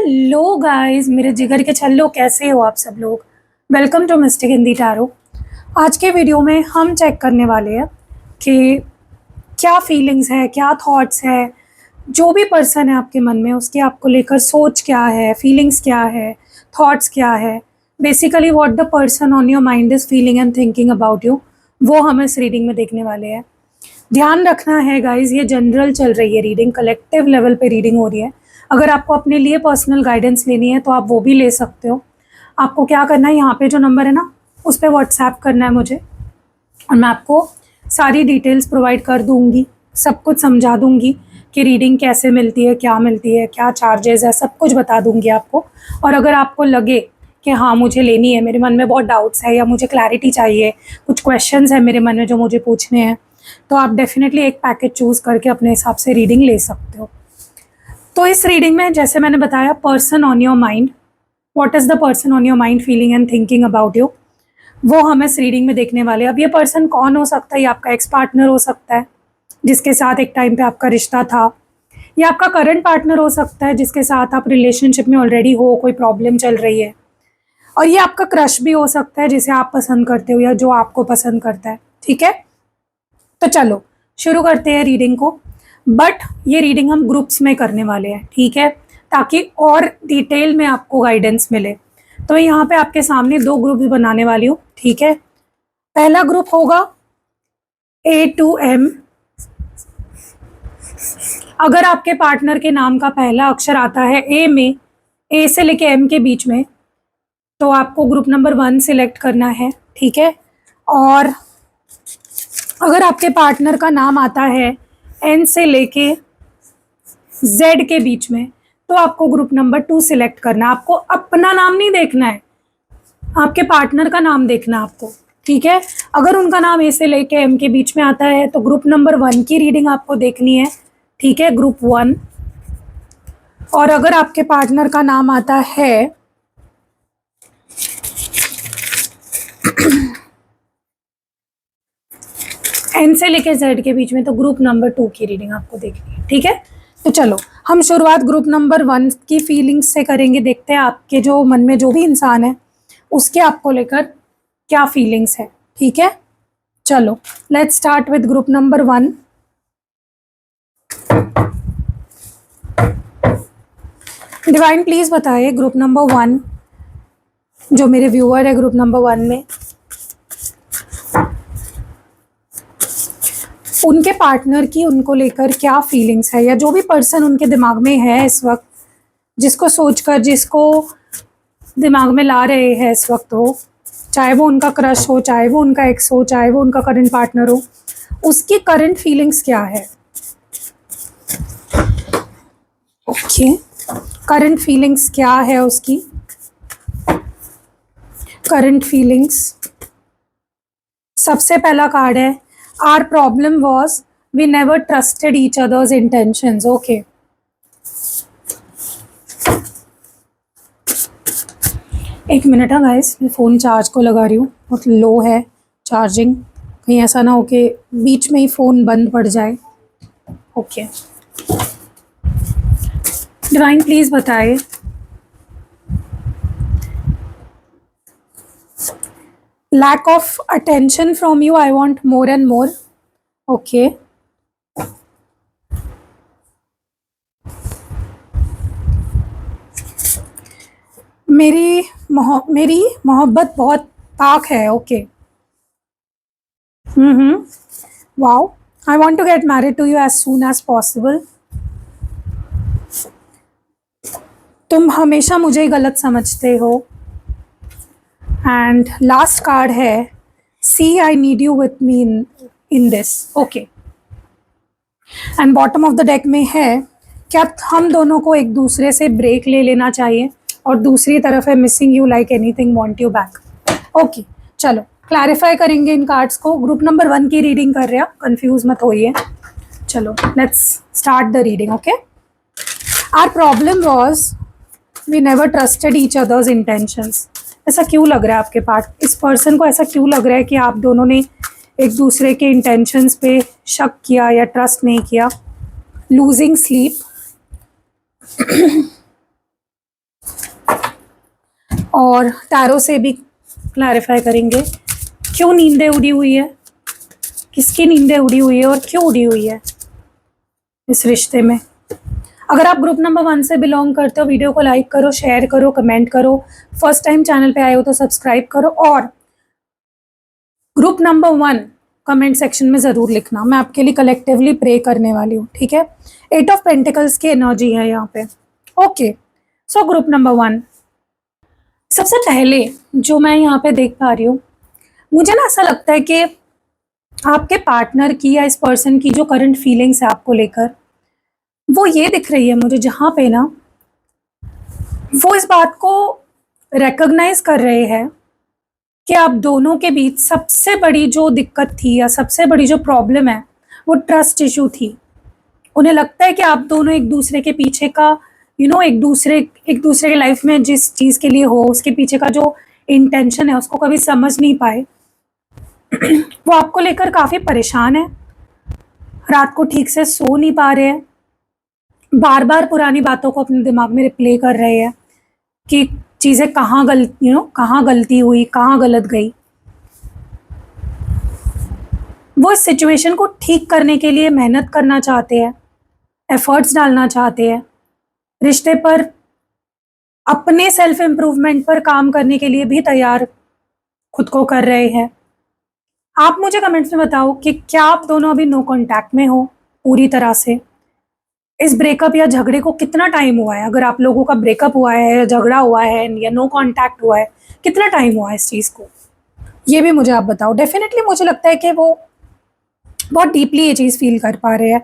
Hello guys, मेरे जिगर के छल्लो, कैसे हो आप सब लोग। Welcome to mystic Hindi tarot. आज के वीडियो में हम चेक करने वाले हैं कि क्या फीलिंग्स है, क्या थॉट्स है, जो भी पर्सन है आपके मन में उसकी आपको लेकर सोच क्या है, फीलिंग्स क्या है, थॉट्स क्या है, basically what the person on your mind is feeling and thinking about you, वो हम इस रीडिंग में देखने वाले हैं। ध्यान रखना है गाइस, ये जनरल चल रही है रीडिंग, कलेक्टिव लेवल पे रीडिंग हो रही है। अगर आपको अपने लिए पर्सनल गाइडेंस लेनी है तो आप वो भी ले सकते हो। आपको क्या करना है, यहाँ पे जो नंबर है ना उस पर व्हाट्सएप करना है मुझे, और मैं आपको सारी डिटेल्स प्रोवाइड कर दूँगी, सब कुछ समझा दूँगी कि रीडिंग कैसे मिलती है, क्या मिलती है, क्या चार्जेस है, सब कुछ बता दूँगी आपको। और अगर आपको लगे कि हाँ मुझे लेनी है, मेरे मन में बहुत डाउट्स है या मुझे क्लैरिटी चाहिए, कुछ क्वेश्चंस है मेरे मन में जो मुझे पूछने हैं, तो आप डेफिनेटली एक पैकेज चूज़ करके अपने हिसाब से रीडिंग ले सकते हो। तो इस रीडिंग में जैसे मैंने बताया, person on your mind, what is the person on your mind feeling and thinking about you, वो हम इस रीडिंग में देखने वाले हैं। अब ये पर्सन कौन हो सकता है? ये आपका एक्स पार्टनर हो सकता है जिसके साथ एक टाइम पे आपका रिश्ता था, या आपका करंट पार्टनर हो सकता है जिसके साथ आप रिलेशनशिप में ऑलरेडी हो, कोई प्रॉब्लम चल रही है, और ये आपका क्रश भी हो सकता है जिसे आप पसंद करते हो या जो आपको पसंद करता है। ठीक है, तो चलो शुरू करते हैं रीडिंग को। बट ये रीडिंग हम ग्रुप्स में करने वाले हैं, ठीक है, ताकि और डिटेल में आपको गाइडेंस मिले। तो मैं यहाँ पे आपके सामने दो ग्रुप्स बनाने वाली हूँ, ठीक है। पहला ग्रुप होगा A to M। अगर आपके पार्टनर के नाम का पहला अक्षर आता है A में, A से लेके M के बीच में, तो आपको ग्रुप नंबर 1 सिलेक्ट करना है, ठीक है। और अगर आपके पार्टनर का नाम आता है N से लेके Z के बीच में, तो आपको ग्रुप नंबर 2 सिलेक्ट करना है। आपको अपना नाम नहीं देखना है, आपके पार्टनर का नाम देखना है आपको, ठीक है। अगर उनका नाम A से लेके M के बीच में आता है तो ग्रुप नंबर 1 की रीडिंग आपको देखनी है, ठीक है, ग्रुप 1। और अगर आपके पार्टनर का नाम आता है N से लेके Z के बीच में, तो ग्रुप नंबर 2 की रीडिंग आपको देखनी है, ठीक है। तो चलो हम शुरुआत ग्रुप नंबर 1 की फीलिंग्स से करेंगे। देखते हैं आपके जो मन में जो भी इंसान है उसके आपको लेकर क्या फीलिंग्स है, ठीक है। चलो let's start with group number 1। Divine please बताइए ग्रुप नंबर 1, जो मेरे व्यूअर है ग्रुप नंबर 1 में, उनके पार्टनर की उनको लेकर क्या फीलिंग्स है, या जो भी पर्सन उनके दिमाग में है इस वक्त, जिसको सोचकर, जिसको दिमाग में ला रहे हैं इस वक्त हो, चाहे वो उनका क्रश हो, चाहे वो उनका एक्स हो, चाहे वो उनका करंट पार्टनर हो, उसकी करंट फीलिंग्स क्या है। ओके, करंट फीलिंग्स क्या है उसकी, करंट फीलिंग्स। सबसे पहला कार्ड है, our problem was we never trusted each others intentions. Okay, एक मिनट है गाइस, मैं फ़ोन चार्ज को लगा रही हूँ, बहुत लो है चार्जिंग, कहीं ऐसा ना हो कि बीच में ही फ़ोन बंद पड़ जाए। ओके, डिवाइन प्लीज़ बताइए lack of attention from you, I want more and more. Okay, मेरी मोहब्बत बहुत पाक है। Okay, wow, I want to get married to you as soon as possible. तुम हमेशा मुझे गलत समझते हो। एंड लास्ट कार्ड है, see I need you with me in this. Okay, and bottom of the deck में है, क्या हम दोनों को एक दूसरे से ब्रेक ले लेना चाहिए, और दूसरी तरफ है missing you like anything, want you back. Okay, चलो क्लैरिफाई करेंगे इन कार्ड्स को। ग्रुप नंबर 1 की रीडिंग कर रहे हैं, कंफ्यूज मत होइए। चलो let's start the reading. Okay, our problem was we never trusted each others intentions. ऐसा क्यों लग रहा है आपके पास, इस पर्सन को ऐसा क्यों लग रहा है कि आप दोनों ने एक दूसरे के इंटेंशंस पे शक किया या ट्रस्ट नहीं किया। लूजिंग स्लीप, और टैरो से भी क्लैरिफाई करेंगे क्यों नींदें उड़ी हुई है, किसकी नींदें उड़ी हुई है और क्यों उड़ी हुई है इस रिश्ते में। अगर आप ग्रुप नंबर 1 से बिलोंग करते हो, वीडियो को लाइक करो, शेयर करो, कमेंट करो। फर्स्ट टाइम चैनल पे आए हो तो सब्सक्राइब करो और ग्रुप नंबर 1 कमेंट सेक्शन में ज़रूर लिखना। मैं आपके लिए कलेक्टिवली प्रे करने वाली हूँ, ठीक है। 8 ऑफ पेंटिकल्स की एनर्जी है यहाँ पे। ओके, सो ग्रुप नंबर 1, सबसे पहले जो मैं यहाँ पे देख पा रही हूँ, मुझे ना ऐसा लगता है कि आपके पार्टनर की या इस पर्सन की जो करंट फीलिंग्स है आपको लेकर, वो ये दिख रही है मुझे, जहाँ पे ना वो इस बात को रिकॉग्नाइज कर रहे हैं कि आप दोनों के बीच सबसे बड़ी जो दिक्कत थी या सबसे बड़ी जो प्रॉब्लम है वो ट्रस्ट इशू थी। उन्हें लगता है कि आप दोनों एक दूसरे के पीछे का एक दूसरे के लाइफ में जिस चीज़ के लिए हो, उसके पीछे का जो इंटेंशन है उसको कभी समझ नहीं पाए। वो आपको लेकर काफ़ी परेशान है, रात को ठीक से सो नहीं पा रहे हैं, बार बार पुरानी बातों को अपने दिमाग में रिप्ले कर रहे हैं कि चीज़ें कहाँ गलती हुई, कहाँ गलत गई। वो इस सिचुएशन को ठीक करने के लिए मेहनत करना चाहते हैं, एफर्ट्स डालना चाहते हैं, रिश्ते पर अपने सेल्फ इम्प्रूवमेंट पर काम करने के लिए भी तैयार खुद को कर रहे हैं। आप मुझे कमेंट्स में बताओ कि क्या आप दोनों अभी नो कांटेक्ट में हो पूरी तरह से। इस ब्रेकअप या झगड़े को कितना टाइम हुआ है? अगर आप लोगों का ब्रेकअप हुआ है या झगड़ा हुआ है या नो कांटेक्ट हुआ है, कितना टाइम हुआ है इस चीज़ को, ये भी मुझे आप बताओ। डेफिनेटली मुझे लगता है कि वो बहुत डीपली ये चीज़ फील कर पा रहे हैं।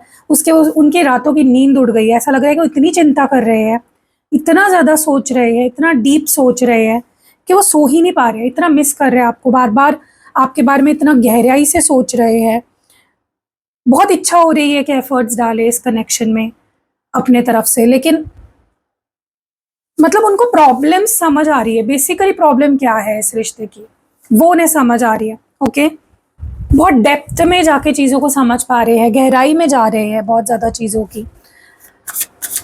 उनकी रातों की नींद उड़ गई है। ऐसा लग रहा है कि वो इतनी चिंता कर रहे हैं, इतना ज़्यादा सोच रहे हैं, इतना डीप सोच रहे हैं कि वो सो ही नहीं पा रहे हैं। इतना मिस कर रहे हैं आपको, बार बार आपके बारे में इतना गहराई से सोच रहे हैं। बहुत इच्छा हो रही है कि एफर्ट्स डालें इस कनेक्शन में अपने तरफ से, लेकिन मतलब उनको प्रॉब्लम समझ आ रही है। बेसिकली प्रॉब्लम क्या है इस रिश्ते की, वो उन्हें समझ आ रही है। ओके, बहुत डेप्थ में जाके चीज़ों को समझ पा रहे हैं, गहराई में जा रहे हैं बहुत ज़्यादा चीज़ों की।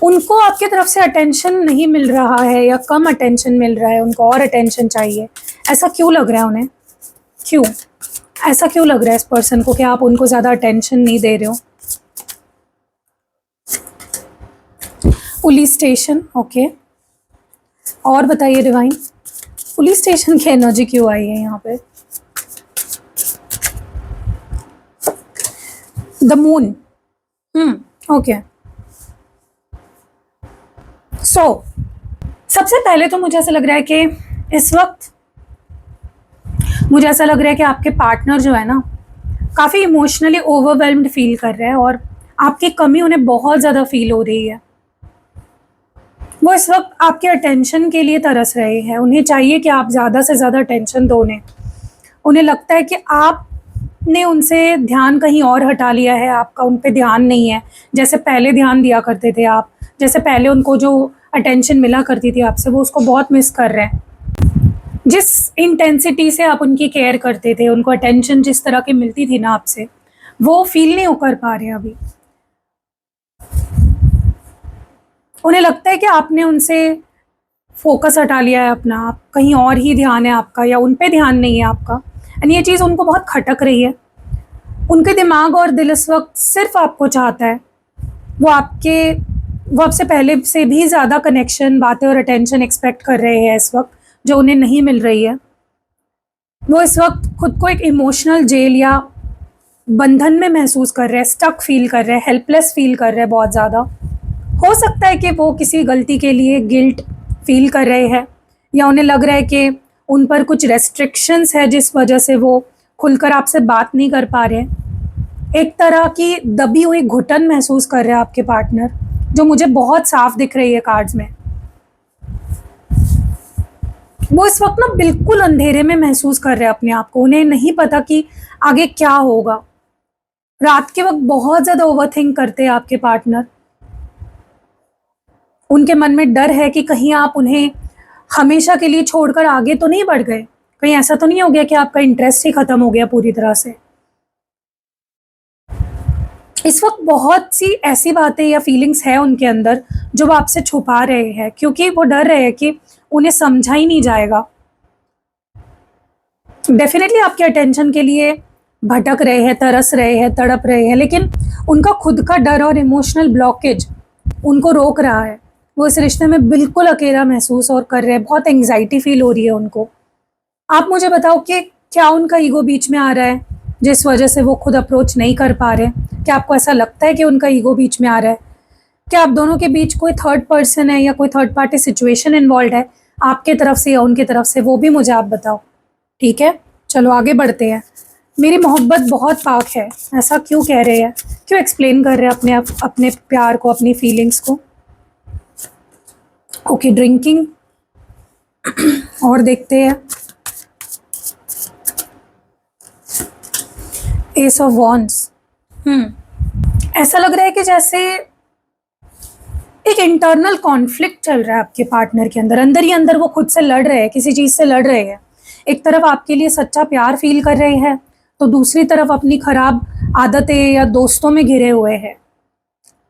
उनको आपकी तरफ से अटेंशन नहीं मिल रहा है या कम अटेंशन मिल रहा है, उनको और अटेंशन चाहिए। ऐसा क्यों लग रहा है उन्हें? क्यों ऐसा क्यों लग रहा है इस पर्सन को कि आप उनको ज़्यादा अटेंशन नहीं दे रहे हो? पुलिस स्टेशन, ओके, और बताइए डिवाइन, पुलिस स्टेशन की एनर्जी क्यों आई है यहाँ पे? The moon, okay. सो सबसे पहले तो मुझे ऐसा लग रहा है कि इस वक्त मुझे ऐसा लग रहा है कि आपके पार्टनर जो है ना, काफ़ी इमोशनली ओवरवेल्म्ड फील कर रहे हैं और आपकी कमी उन्हें बहुत ज़्यादा फील हो रही है। वो इस वक्त आपके अटेंशन के लिए तरस रहे हैं। उन्हें चाहिए कि आप ज़्यादा से ज़्यादा अटेंशन दो उन्हें लगता है कि आपने उनसे ध्यान कहीं और हटा लिया है, आपका उन पे ध्यान नहीं है जैसे पहले ध्यान दिया करते थे आप, जैसे पहले उनको जो अटेंशन मिला करती थी आपसे, वो उसको बहुत मिस कर रहे हैं। जिस इंटेंसिटी से आप उनकी केयर करते थे, उनको अटेंशन जिस तरह की मिलती थी ना आपसे, वो फील नहीं कर पा रहे अभी। उन्हें लगता है कि आपने उनसे फोकस हटा लिया है अपना, आप कहीं और ही ध्यान है आपका या उन पे ध्यान नहीं है आपका। एंड ये चीज़ उनको बहुत खटक रही है। उनके दिमाग और दिल इस वक्त सिर्फ आपको चाहता है। वो आपसे पहले से भी ज़्यादा कनेक्शन, बातें और अटेंशन एक्सपेक्ट कर रहे हैं इस वक्त, जो उन्हें नहीं मिल रही है। वो इस वक्त खुद को एक इमोशनल जेल या बंधन में महसूस कर रहे हैं, स्टक फील कर रहे हैं, हेल्पलेस फील कर रहे हैं बहुत ज़्यादा। हो सकता है कि वो किसी गलती के लिए गिल्ट फील कर रहे हैं या उन्हें लग रहा है कि उन पर कुछ रेस्ट्रिक्शंस है जिस वजह से वो खुलकर आपसे बात नहीं कर पा रहे हैं। एक तरह की दबी हुई घुटन महसूस कर रहे हैं आपके पार्टनर, जो मुझे बहुत साफ दिख रही है कार्ड्स में। वो इस वक्त ना बिल्कुल अंधेरे में महसूस कर रहे हैं अपने आप को। उन्हें नहीं पता कि आगे क्या होगा। रात के वक्त बहुत ज़्यादा ओवरथिंक करते हैं आपके पार्टनर। उनके मन में डर है कि कहीं आप उन्हें हमेशा के लिए छोड़कर आगे तो नहीं बढ़ गए, कहीं ऐसा तो नहीं हो गया कि आपका इंटरेस्ट ही खत्म हो गया पूरी तरह से। इस वक्त बहुत सी ऐसी बातें या फीलिंग्स है उनके अंदर जो वो आपसे छुपा रहे हैं, क्योंकि वो डर रहे हैं कि उन्हें समझा ही नहीं जाएगा। डेफिनेटली आपके अटेंशन के लिए भटक रहे हैं, तरस रहे हैं, तड़प रहे हैं, लेकिन उनका खुद का डर और इमोशनल ब्लॉकेज उनको रोक रहा है। वो इस रिश्ते में बिल्कुल अकेला महसूस और कर रहे हैं, बहुत एंग्जाइटी फील हो रही है उनको। आप मुझे बताओ कि क्या उनका ईगो बीच में आ रहा है जिस वजह से वो खुद अप्रोच नहीं कर पा रहे? क्या आपको ऐसा लगता है कि उनका ईगो बीच में आ रहा है? क्या आप दोनों के बीच कोई थर्ड पर्सन है या कोई थर्ड पार्टी सिचुएशन इन्वॉल्व है, आपके तरफ से या उनकी तरफ से? वो भी मुझे आप बताओ। ठीक है, चलो आगे बढ़ते हैं। मेरी मोहब्बत बहुत पाक है, ऐसा क्यों कह रहे हैं? क्यों एक्सप्लेन कर रहे हैं अपने प्यार को, अपनी फीलिंग्स को? Okay, drinking. और देखते हैं एस ऑफ वॉन्ड्स। ऐसा लग रहा है कि जैसे एक इंटरनल कॉन्फ्लिक्ट चल रहा है आपके पार्टनर के अंदर। अंदर ही अंदर वो खुद से लड़ रहे हैं, किसी चीज़ से लड़ रहे हैं। एक तरफ आपके लिए सच्चा प्यार फील कर रहे हैं, तो दूसरी तरफ अपनी खराब आदतें या दोस्तों में घिरे हुए हैं।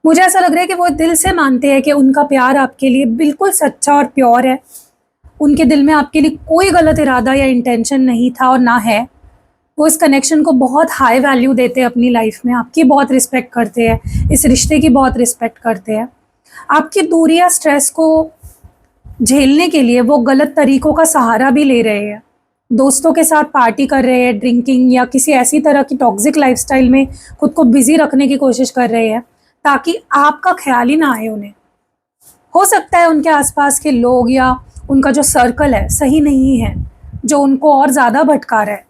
मुझे ऐसा लग रहा है कि वो दिल से मानते हैं कि उनका प्यार आपके लिए बिल्कुल सच्चा और प्योर है। उनके दिल में आपके लिए कोई गलत इरादा या इंटेंशन नहीं था और ना है। वो इस कनेक्शन को बहुत हाई वैल्यू देते हैं अपनी लाइफ में, आपकी बहुत रिस्पेक्ट करते हैं, इस रिश्ते की बहुत रिस्पेक्ट करते हैं। आपकी दूरी या स्ट्रेस को झेलने के लिए वो गलत तरीकों का सहारा भी ले रहे हैं। दोस्तों के साथ पार्टी कर रहे हैं, ड्रिंकिंग या किसी ऐसी तरह की टॉक्सिक लाइफस्टाइल में खुद को बिजी रखने की कोशिश कर रहे हैं ताकि आपका ख्याल ही ना आए उन्हें। हो सकता है उनके आसपास के लोग या उनका जो सर्कल है सही नहीं है, जो उनको और ज़्यादा भटका रहा है।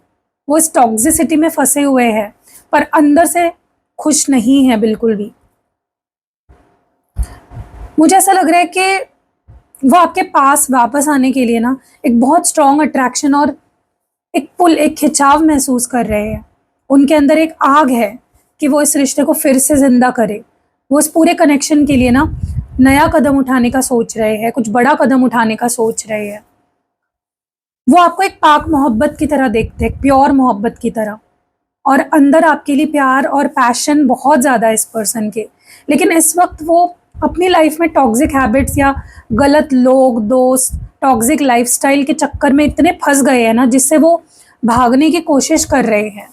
वो इस टॉक्सिसिटी में फंसे हुए हैं पर अंदर से खुश नहीं है बिल्कुल भी। मुझे ऐसा लग रहा है कि वो आपके पास वापस आने के लिए ना एक बहुत स्ट्रॉन्ग अट्रैक्शन और एक पुल, एक खिंचाव महसूस कर रहे हैं। उनके अंदर एक आग है कि वो इस रिश्ते को फिर से जिंदा करे। वो इस पूरे कनेक्शन के लिए ना नया कदम उठाने का सोच रहे हैं, कुछ बड़ा कदम उठाने का सोच रहे हैं। वो आपको एक पाक मोहब्बत की तरह देखते हैं, प्योर मोहब्बत की तरह, और अंदर आपके लिए प्यार और पैशन बहुत ज़्यादा है इस पर्सन के। लेकिन इस वक्त वो अपनी लाइफ में टॉक्सिक हैबिट्स या गलत लोग, दोस्त, टॉक्सिक लाइफस्टाइल के चक्कर में इतने फंस गए हैं ना, जिससे वो भागने की कोशिश कर रहे हैं।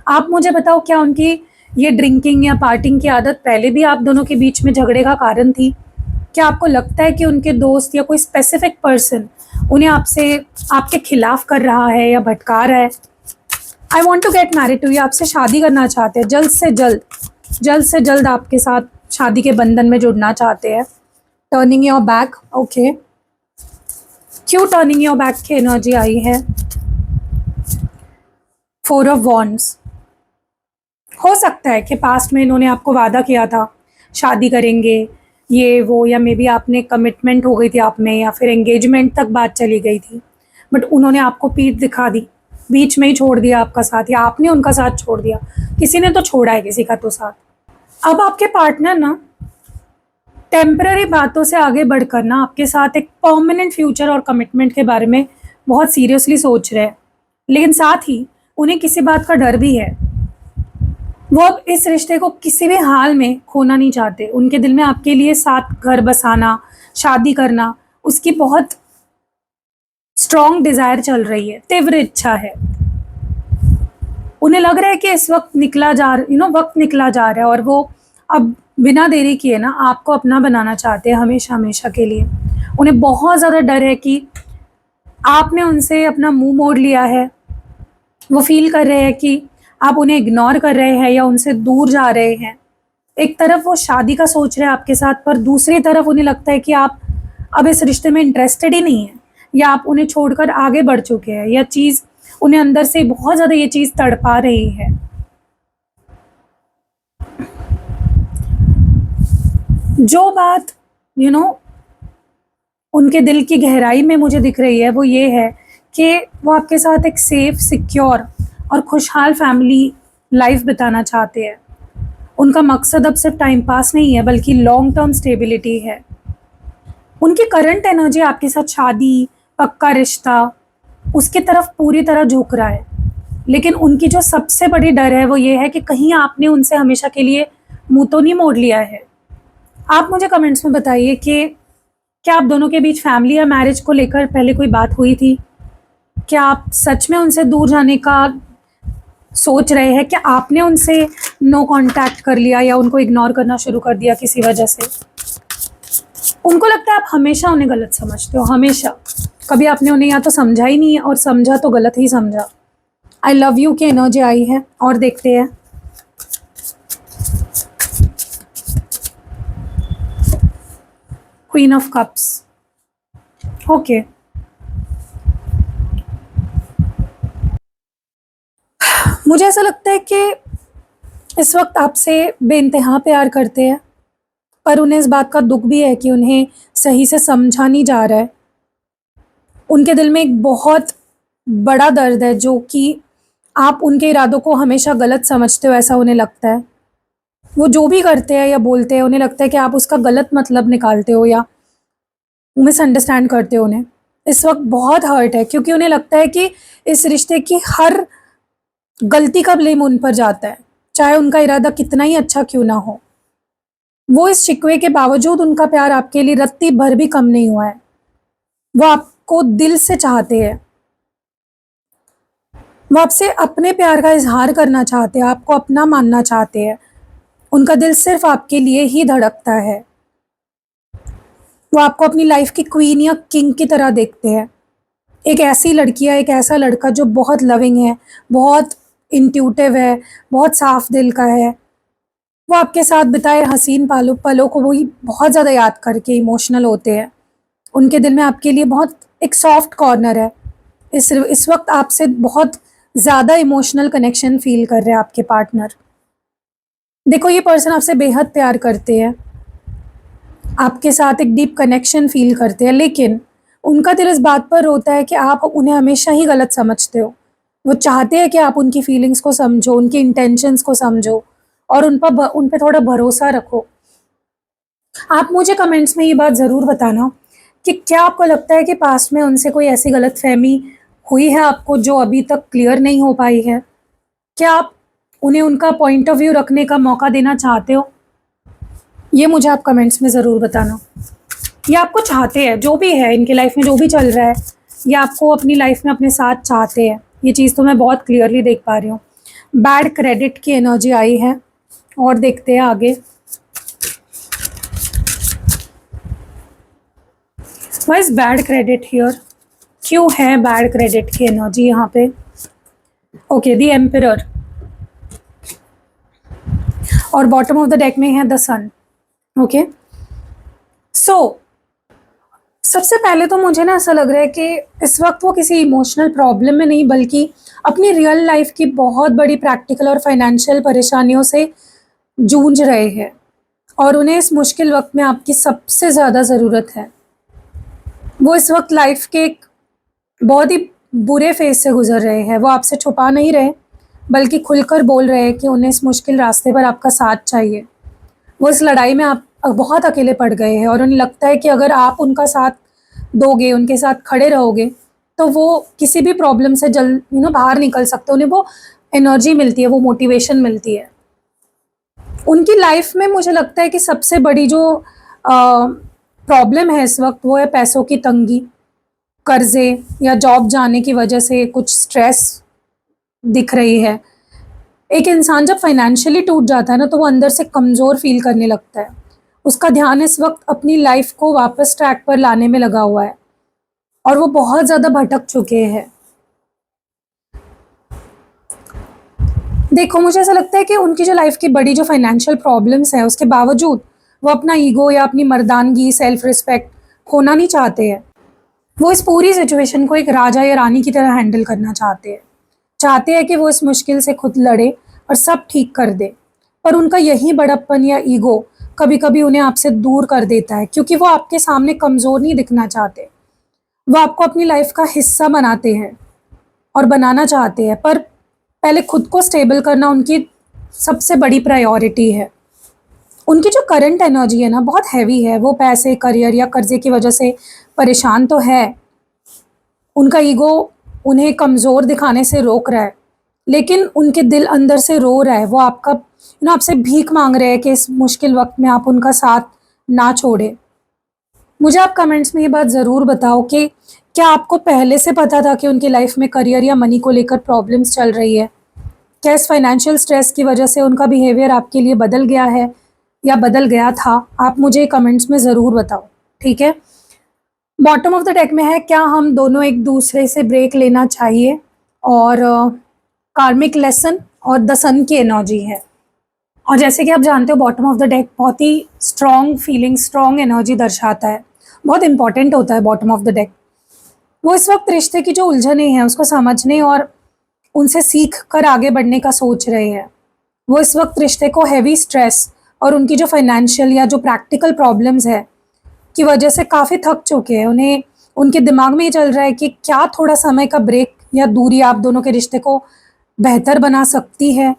आप मुझे बताओ, क्या उनकी ये ड्रिंकिंग या पार्टिंग की आदत पहले भी आप दोनों के बीच में झगड़े का कारण थी? क्या आपको लगता है कि उनके दोस्त या कोई स्पेसिफिक पर्सन उन्हें आपके खिलाफ कर रहा है या भटका रहा है? I want to get married to you, आपसे शादी करना चाहते हैं, जल्द से जल्द आपके साथ शादी के बंधन में जुड़ना चाहते हैं। Turning your back, okay. क्यों टर्निंग योर बैक की एनर्जी आई है? 4 ऑफ वॉन्ड्स। हो सकता है कि पास्ट में इन्होंने आपको वादा किया था शादी करेंगे, ये वो, या मे बी आपने कमिटमेंट हो गई थी आप में, या फिर एंगेजमेंट तक बात चली गई थी, बट उन्होंने आपको पीठ दिखा दी, बीच में ही छोड़ दिया आपका साथ, या आपने उनका साथ छोड़ दिया। किसी ने तो छोड़ा है किसी का तो साथ। अब आपके पार्टनर ना टेम्पररी बातों से आगे बढ़कर ना आपके साथ एक परमानेंट फ्यूचर और कमिटमेंट के बारे में बहुत सीरियसली सोच रहे हैं, लेकिन साथ ही उन्हें किसी बात का डर भी है। वो अब इस रिश्ते को किसी भी हाल में खोना नहीं चाहते। उनके दिल में आपके लिए साथ घर बसाना, शादी करना, उसकी बहुत स्ट्रॉन्ग डिज़ायर चल रही है, तीव्र इच्छा है। उन्हें लग रहा है कि इस वक्त वक्त निकला जा रहा है और वो अब बिना देरी किए ना आपको अपना बनाना चाहते हैं हमेशा हमेशा के लिए। उन्हें बहुत ज़्यादा डर है कि आपने उनसे अपना मुंह मोड़ लिया है। वो फील कर रहे हैं कि आप उन्हें इग्नोर कर रहे हैं या उनसे दूर जा रहे हैं। एक तरफ वो शादी का सोच रहे हैं आपके साथ, पर दूसरी तरफ उन्हें लगता है कि आप अब इस रिश्ते में इंटरेस्टेड ही नहीं है, या आप उन्हें छोड़कर आगे बढ़ चुके हैं। यह चीज़ उन्हें अंदर से बहुत ज़्यादा ये चीज़ तड़पा रही है। जो बात उनके दिल की गहराई में मुझे दिख रही है वो ये है कि वो आपके साथ एक सेफ, सिक्योर और खुशहाल फैमिली लाइफ बिताना चाहते हैं। उनका मकसद अब सिर्फ टाइम पास नहीं है बल्कि लॉन्ग टर्म स्टेबिलिटी है। उनकी करंट एनर्जी आपके साथ शादी, पक्का रिश्ता, उसकी तरफ पूरी तरह झुक रहा है। लेकिन उनकी जो सबसे बड़ी डर है वो ये है कि कहीं आपने उनसे हमेशा के लिए मुंह तो नहीं मोड़ लिया है। आप मुझे कमेंट्स में बताइए कि क्या आप दोनों के बीच फैमिली या मैरिज को लेकर पहले कोई बात हुई थी? क्या आप सच में उनसे दूर जाने का सोच रहे हैं? क्या आपने उनसे नो कांटेक्ट कर लिया या उनको इग्नोर करना शुरू कर दिया किसी वजह से? उनको लगता है आप हमेशा उन्हें गलत समझते हो, हमेशा। कभी आपने उन्हें या तो समझा ही नहीं है, और समझा तो गलत ही समझा। आई लव यू की एनर्जी आई है, और देखते हैं। Queen of cups. ओके, मुझे ऐसा लगता है कि इस वक्त आपसे बेइंतहा प्यार करते हैं, पर उन्हें इस बात का दुख भी है कि उन्हें सही से समझा नहीं जा रहा है। उनके दिल में एक बहुत बड़ा दर्द है, जो कि आप उनके इरादों को हमेशा गलत समझते हो, ऐसा उन्हें लगता है। वो जो भी करते हैं या बोलते हैं, उन्हें लगता है कि आप उसका गलत मतलब निकालते हो या मिसअंडरस्टैंड करते हो उन्हें। इस वक्त बहुत हर्ट है, क्योंकि उन्हें लगता है कि इस रिश्ते की हर गलती का ब्लेम उन पर जाता है, चाहे उनका इरादा कितना ही अच्छा क्यों ना हो। वो इस शिकवे के बावजूद उनका प्यार आपके लिए रत्ती भर भी कम नहीं हुआ है। वो आपको दिल से चाहते हैं, वो आपसे अपने प्यार का इजहार करना चाहते हैं, आपको अपना मानना चाहते हैं। उनका दिल सिर्फ आपके लिए ही धड़कता है। वो आपको अपनी लाइफ की क्वीन या किंग की तरह देखते हैं। एक ऐसी लड़की या एक ऐसा लड़का जो बहुत लविंग है, बहुत इंट्यूटिव है, बहुत साफ दिल का है। वो आपके साथ बिताए हसीन पलों को वही बहुत ज़्यादा याद करके इमोशनल होते हैं। उनके दिल में आपके लिए बहुत एक सॉफ्ट कॉर्नर है। इस वक्त आपसे बहुत ज़्यादा इमोशनल कनेक्शन फील कर रहे हैं आपके पार्टनर। देखो, ये पर्सन आपसे बेहद प्यार करते हैं, आपके साथ एक डीप कनेक्शन फील करते हैं, लेकिन उनका दिल इस बात पर रोता है कि आप उन्हें हमेशा ही गलत समझते हो। वो चाहते हैं कि आप उनकी फीलिंग्स को समझो, उनकी इंटेंशंस को समझो, और उन पे थोड़ा भरोसा रखो। आप मुझे कमेंट्स में ये बात ज़रूर बताना कि क्या आपको लगता है कि पास्ट में उनसे कोई ऐसी गलतफ़हमी हुई है आपको, जो अभी तक क्लियर नहीं हो पाई है? क्या आप उन्हें उनका पॉइंट ऑफ व्यू रखने का मौका देना चाहते हो? ये मुझे आप कमेंट्स में ज़रूर बताना। ये आपको चाहते हैं, जो भी है इनकी लाइफ में जो भी चल रहा है, ये आपको अपनी लाइफ में अपने साथ चाहते हैं। ये चीज़ तो मैं बहुत क्लियरली देख पा रही हूँ। बैड क्रेडिट की एनर्जी आई है, और देखते हैं आगे। Why is bad credit here? क्यों है बैड क्रेडिट की एनर्जी यहाँ पे? ओके, द एम्परर, और बॉटम ऑफ द डेक में है द सन। ओके, सो सबसे पहले तो मुझे ना ऐसा लग रहा है कि इस वक्त वो किसी इमोशनल प्रॉब्लम में नहीं, बल्कि अपनी रियल लाइफ की बहुत बड़ी प्रैक्टिकल और फाइनेंशियल परेशानियों से जूझ रहे हैं, और उन्हें इस मुश्किल वक्त में आपकी सबसे ज़्यादा ज़रूरत है। वो इस वक्त लाइफ के एक बहुत ही बुरे फेज से गुजर रहे हैं। वो आपसे छुपा नहीं रहे, बल्कि खुलकर बोल रहे हैं कि उन्हें इस मुश्किल रास्ते पर आपका साथ चाहिए। वो इस लड़ाई में आप बहुत अकेले पड़ गए हैं, और उन्हें लगता है कि अगर आप उनका साथ दोगे, उनके साथ खड़े रहोगे, तो वो किसी भी प्रॉब्लम से बाहर निकल सकते हैं। उन्हें वो एनर्जी मिलती है, वो मोटिवेशन मिलती है। उनकी लाइफ में मुझे लगता है कि सबसे बड़ी जो प्रॉब्लम है इस वक्त, वो है पैसों की तंगी, कर्जे या जॉब जाने की वजह से कुछ स्ट्रेस दिख रही है। एक इंसान जब फाइनेंशियली टूट जाता है ना, तो वो अंदर से कमज़ोर फील करने लगता है। उसका ध्यान इस वक्त अपनी लाइफ को वापस ट्रैक पर लाने में लगा हुआ है, और वो बहुत ज़्यादा भटक चुके हैं। देखो, मुझे ऐसा लगता है कि उनकी जो लाइफ की बड़ी जो फाइनेंशियल प्रॉब्लम्स हैं, उसके बावजूद वो अपना ईगो या अपनी मर्दानगी, सेल्फ रिस्पेक्ट खोना नहीं चाहते हैं। वो इस पूरी सिचुएशन को एक राजा या रानी की तरह हैंडल करना चाहते हैं कि वो इस मुश्किल से खुद लड़े और सब ठीक कर दे। पर उनका यही बड़प्पन या ईगो कभी कभी उन्हें आपसे दूर कर देता है, क्योंकि वो आपके सामने कमज़ोर नहीं दिखना चाहते। वो आपको अपनी लाइफ का हिस्सा बनाते हैं और बनाना चाहते हैं, पर पहले खुद को स्टेबल करना उनकी सबसे बड़ी प्रायोरिटी है। उनकी जो करंट एनर्जी है ना, बहुत हैवी है। वो पैसे, करियर या कर्जे की वजह से परेशान तो है। उनका ईगो उन्हें कमज़ोर दिखाने से रोक रहा है, लेकिन उनके दिल अंदर से रो रहा है। वो आपसे भीख मांग रहे हैं कि इस मुश्किल वक्त में आप उनका साथ ना छोड़े। मुझे आप कमेंट्स में ये बात ज़रूर बताओ कि क्या आपको पहले से पता था कि उनकी लाइफ में करियर या मनी को लेकर प्रॉब्लम्स चल रही है? क्या इस फाइनेंशियल स्ट्रेस की वजह से उनका बिहेवियर आपके लिए बदल गया है या बदल गया था? आप मुझे कमेंट्स में ज़रूर बताओ, ठीक है? बॉटम ऑफ द डेक में है, क्या हम दोनों एक दूसरे से ब्रेक लेना चाहिए? और कार्मिक लेसन और द सन की एनर्जी है। और जैसे कि आप जानते हो, बॉटम ऑफ द डेक बहुत ही स्ट्रॉन्ग फीलिंग, स्ट्रॉन्ग एनर्जी दर्शाता है। बहुत इंपॉर्टेंट होता है बॉटम ऑफ द डेक। वो इस वक्त रिश्ते की जो उलझनें हैं उसको समझने और उनसे सीख कर आगे बढ़ने का सोच रहे हैं। वो इस वक्त रिश्ते को हैवी स्ट्रेस और उनकी जो फाइनेंशियल या जो प्रैक्टिकल प्रॉब्लम्स है की वजह से काफ़ी थक चुके हैं। उन्हें उनके दिमाग में ये चल रहा है कि क्या थोड़ा समय का ब्रेक या दूरी आप दोनों के रिश्ते को बेहतर बना सकती है।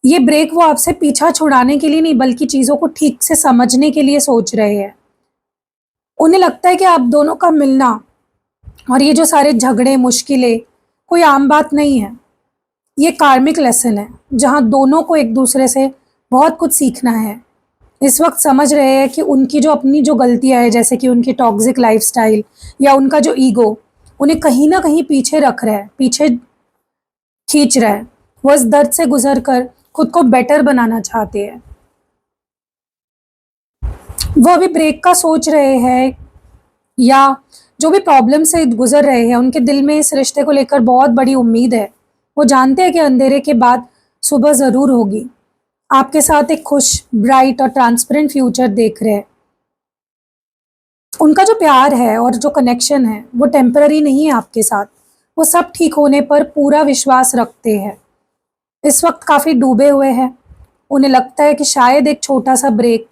ये ब्रेक वो आपसे पीछा छुड़ाने के लिए नहीं, बल्कि चीज़ों को ठीक से समझने के लिए सोच रहे हैं। उन्हें लगता है कि आप दोनों का मिलना और ये जो सारे झगड़े, मुश्किलें कोई आम बात नहीं है। ये कार्मिक लेसन है, जहाँ दोनों को एक दूसरे से बहुत कुछ सीखना है। इस वक्त समझ रहे हैं कि उनकी जो अपनी जो गलतियाँ हैं, जैसे कि उनकी टॉक्सिक लाइफस्टाइल या उनका जो ईगो, उन्हें कहीं ना कहीं पीछे रख रहा है, पीछे खींच रहा है। वो इस दर्द से गुजर कर खुद को बेटर बनाना चाहते हैं। वो अभी ब्रेक का सोच रहे हैं या जो भी प्रॉब्लम से गुजर रहे हैं, उनके दिल में इस रिश्ते को लेकर बहुत बड़ी उम्मीद है। वो जानते हैं कि अंधेरे के बाद सुबह ज़रूर होगी। आपके साथ एक खुश, ब्राइट और ट्रांसपेरेंट फ्यूचर देख रहे हैं। उनका जो प्यार है और जो कनेक्शन है वो टेम्पररी नहीं है आपके साथ। वो सब ठीक होने पर पूरा विश्वास रखते हैं। इस वक्त काफ़ी डूबे हुए हैं। उन्हें लगता है कि शायद एक छोटा सा ब्रेक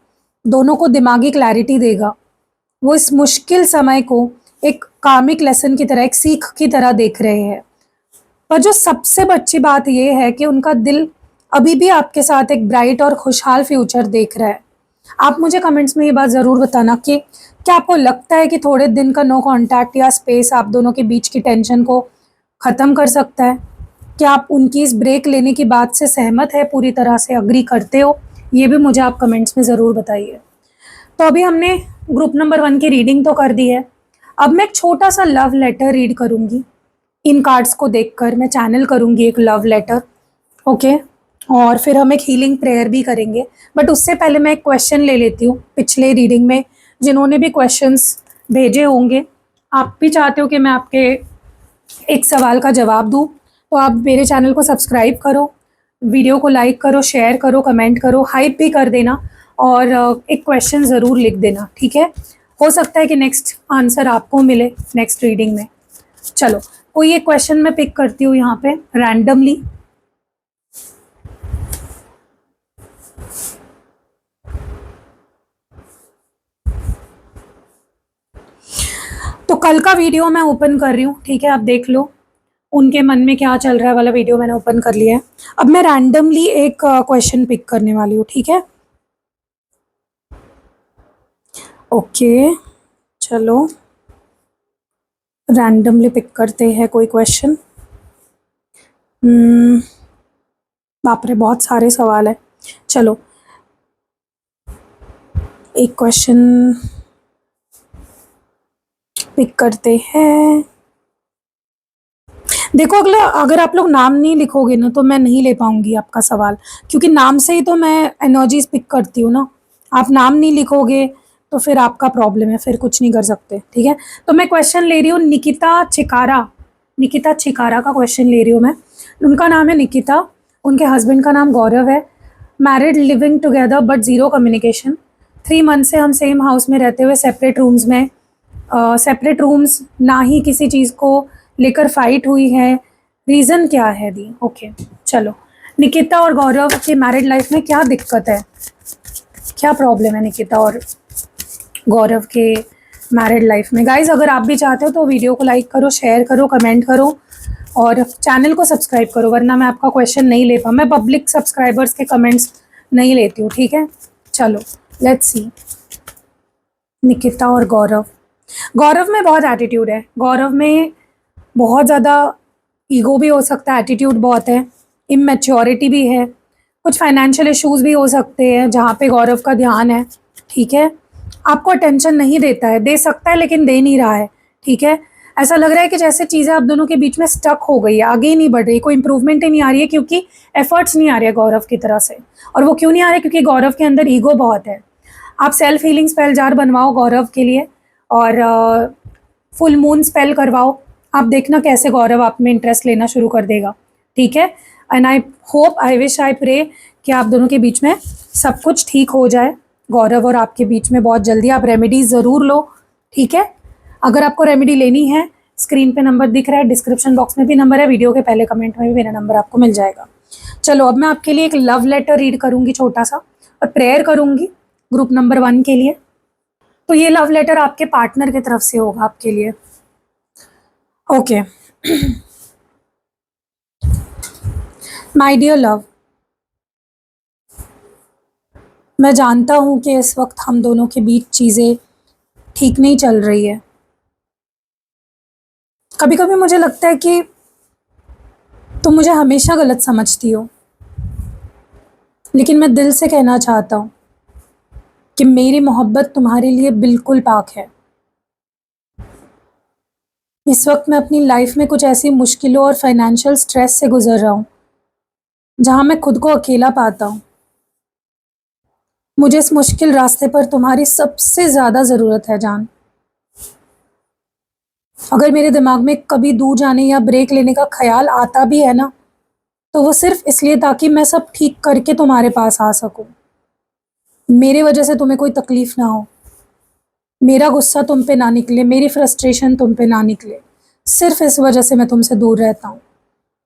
दोनों को दिमागी क्लैरिटी देगा। वो इस मुश्किल समय को एक कार्मिक लेसन की तरह, एक सीख की तरह देख रहे हैं। पर जो सबसे अच्छी बात यह है कि उनका दिल अभी भी आपके साथ एक ब्राइट और खुशहाल फ्यूचर देख रहा है। आप मुझे कमेंट्स में ये बात ज़रूर बताना कि क्या आपको लगता है कि थोड़े दिन का नो कांटेक्ट या स्पेस आप दोनों के बीच की टेंशन को ख़त्म कर सकता है? क्या आप उनकी इस ब्रेक लेने की बात से सहमत है, पूरी तरह से अग्री करते हो? ये भी मुझे आप कमेंट्स में ज़रूर बताइए। तो अभी हमने ग्रुप नंबर 1 की रीडिंग तो कर दी है। अब मैं एक छोटा सा लव लेटर रीड करूँगी। इन कार्ड्स को देखकर मैं चैनल करूँगी एक लव लेटर, ओके? और फिर हम एक हीलिंग प्रेयर भी करेंगे। बट उससे पहले मैं एक क्वेश्चन ले लेती हूँ। पिछले रीडिंग में जिन्होंने भी क्वेश्चंस भेजे होंगे, आप भी चाहते हो कि मैं आपके एक सवाल का जवाब दूँ, तो आप मेरे चैनल को सब्सक्राइब करो, वीडियो को लाइक करो, शेयर करो, कमेंट करो, हाइप भी कर देना और एक क्वेश्चन ज़रूर लिख देना, ठीक है? हो सकता है कि नेक्स्ट आंसर आपको मिले नेक्स्ट रीडिंग में। चलो, कोई एक क्वेश्चन मैं पिक करती हूँ यहाँ पे रैंडमली। तो कल का वीडियो मैं ओपन कर रही हूँ, ठीक है? आप देख लो उनके मन में क्या चल रहा है वाला वीडियो मैंने ओपन कर लिया है। अब मैं रैंडमली एक क्वेश्चन पिक करने वाली हूँ, ठीक है? ओके, चलो रैंडमली पिक करते हैं कोई क्वेश्चन। बाप रे, बहुत सारे सवाल है। चलो एक क्वेश्चन पिक करते हैं। देखो, अगर आप लोग नाम नहीं लिखोगे ना तो मैं नहीं ले पाऊंगी आपका सवाल, क्योंकि नाम से ही तो मैं एनर्जीज पिक करती हूँ ना। आप नाम नहीं लिखोगे तो फिर आपका प्रॉब्लम है, फिर कुछ नहीं कर सकते, ठीक है? तो मैं क्वेश्चन ले रही हूँ निकिता चिकारा का क्वेश्चन ले रही हूँ मैं। उनका नाम है निकिता, उनके हस्बैंड का नाम गौरव है। Married, living together but zero communication. 3 month से हम सेम हाउस में रहते हुए सेपरेट रूम्स में, सेपरेट रूम्स, ना ही किसी चीज़ को लेकर फाइट हुई है। रीज़न क्या है दी? ओके, चलो निकिता और गौरव की मैरिड लाइफ में क्या दिक्कत है, क्या प्रॉब्लम है निकिता और गौरव के मैरिड लाइफ में? गाइज, अगर आप भी चाहते हो तो वीडियो को लाइक करो, शेयर करो, कमेंट करो और चैनल को सब्सक्राइब करो, वरना मैं आपका क्वेश्चन नहीं ले पाऊँ। मैं पब्लिक सब्सक्राइबर्स के कमेंट्स नहीं लेती हूँ, ठीक है? चलो लेट्स सी। निकिता और गौरव में बहुत एटीट्यूड है। गौरव में बहुत ज़्यादा ईगो भी हो सकता है, एटीट्यूड बहुत है, इमैच्योरिटी भी है, कुछ फाइनेंशियल इश्यूज़ भी हो सकते हैं जहाँ पे गौरव का ध्यान है, ठीक है? आपको अटेंशन नहीं देता है, दे सकता है लेकिन दे नहीं रहा है, ठीक है। ऐसा लग रहा है कि जैसे चीज़ें आप दोनों के बीच में स्टक हो गई है, आगे ही नहीं बढ़ रही, कोई इंप्रूवमेंट ही नहीं आ रही है, क्योंकि एफर्ट्स नहीं आ रहे हैं गौरव की तरफ से। और वो क्यों नहीं आ रहे? क्योंकि गौरव के अंदर ईगो बहुत है। आप सेल्फ हीलिंग स्पेल जार बनवाओ गौरव के लिए, और फुल मून स्पेल करवाओ। आप देखना कैसे गौरव आप में इंटरेस्ट लेना शुरू कर देगा, ठीक है। And I hope, I wish, I pray कि आप दोनों के बीच में सब कुछ ठीक हो जाए। गौरव और आपके बीच में बहुत जल्दी आप रेमेडी ज़रूर लो, ठीक है। अगर आपको रेमेडी लेनी है, स्क्रीन पे नंबर दिख रहा है, डिस्क्रिप्शन बॉक्स में भी नंबर है, वीडियो के पहले कमेंट में भी मेरा नंबर आपको मिल जाएगा। चलो अब मैं आपके लिए एक लव लेटर रीड करूँगी छोटा सा, और प्रेयर करूँगी ग्रुप नंबर 1 के लिए। तो ये लव लेटर आपके पार्टनर की तरफ से होगा आपके लिए, ओके। माय डियर लव, मैं जानता हूँ कि इस वक्त हम दोनों के बीच चीज़ें ठीक नहीं चल रही है। कभी कभी मुझे लगता है कि तुम मुझे हमेशा गलत समझती हो, लेकिन मैं दिल से कहना चाहता हूँ कि मेरी मोहब्बत तुम्हारे लिए बिल्कुल पाक है। इस वक्त मैं अपनी लाइफ में कुछ ऐसी मुश्किलों और फाइनेंशियल स्ट्रेस से गुजर रहा हूँ जहाँ मैं खुद को अकेला पाता हूँ। मुझे इस मुश्किल रास्ते पर तुम्हारी सबसे ज़्यादा ज़रूरत है जान। अगर मेरे दिमाग में कभी दूर जाने या ब्रेक लेने का ख्याल आता भी है ना, तो वो सिर्फ इसलिए ताकि मैं सब ठीक करके तुम्हारे पास आ सकूं। मेरे वजह से तुम्हें कोई तकलीफ ना हो, मेरा गुस्सा तुम पे ना निकले, मेरी फ्रस्ट्रेशन तुम पे ना निकले। सिर्फ इस वजह से मैं तुमसे दूर रहता हूँ।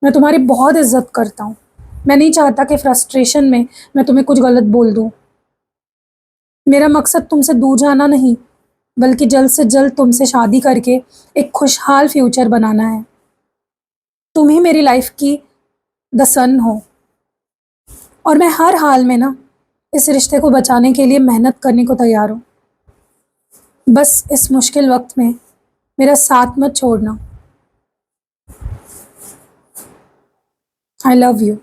मैं तुम्हारी बहुत इज्जत करता हूँ। मैं नहीं चाहता कि फ्रस्ट्रेशन में मैं तुम्हें कुछ गलत बोल दूँ। मेरा मकसद तुमसे दूर जाना नहीं, बल्कि जल्द से जल्द तुमसे शादी करके एक खुशहाल फ्यूचर बनाना है। तुम ही मेरी लाइफ की द सन हो, और मैं हर हाल में ना इस रिश्ते को बचाने के लिए मेहनत करने को तैयार हूँ। बस इस मुश्किल वक्त में मेरा साथ मत छोड़ना। I love you.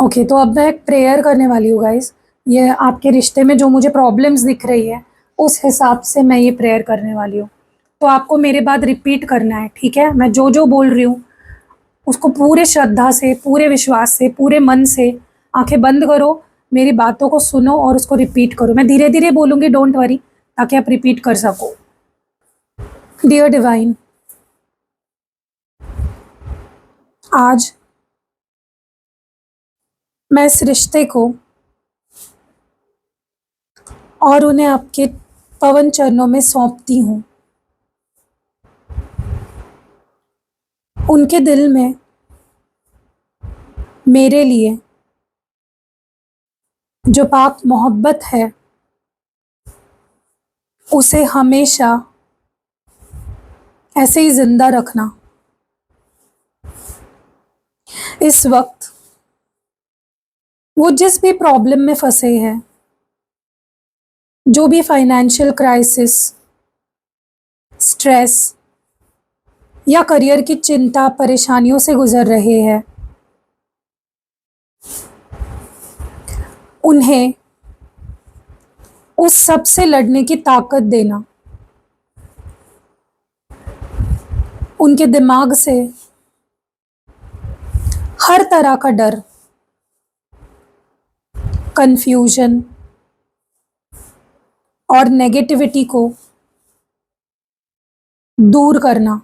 ओके, तो अब मैं एक प्रेयर करने वाली हूँ गाइस। ये आपके रिश्ते में जो मुझे प्रॉब्लम्स दिख रही है, उस हिसाब से मैं ये प्रेयर करने वाली हूँ। तो आपको मेरे बाद रिपीट करना है, ठीक है। मैं जो जो बोल रही हूँ उसको पूरे श्रद्धा से, पूरे विश्वास से, पूरे मन से आंखें बंद करो, मेरी बातों को सुनो और उसको रिपीट करो। मैं धीरे धीरे बोलूँगी, डोंट वरी, ताकि आप रिपीट कर सको। डियर डिवाइन, आज मैं इस रिश्ते को और उन्हें आपके पवन चरणों में सौंपती हूँ। उनके दिल में मेरे लिए जो पाक मोहब्बत है, उसे हमेशा ऐसे ही जिंदा रखना। इस वक्त वो जिस भी प्रॉब्लम में फंसे हैं, जो भी फाइनेंशियल क्राइसिस, स्ट्रेस या करियर की चिंता परेशानियों से गुजर रहे हैं, उन्हें उस सब से लड़ने की ताकत देना। उनके दिमाग से हर तरह का डर, कंफ्यूजन और नेगेटिविटी को दूर करना,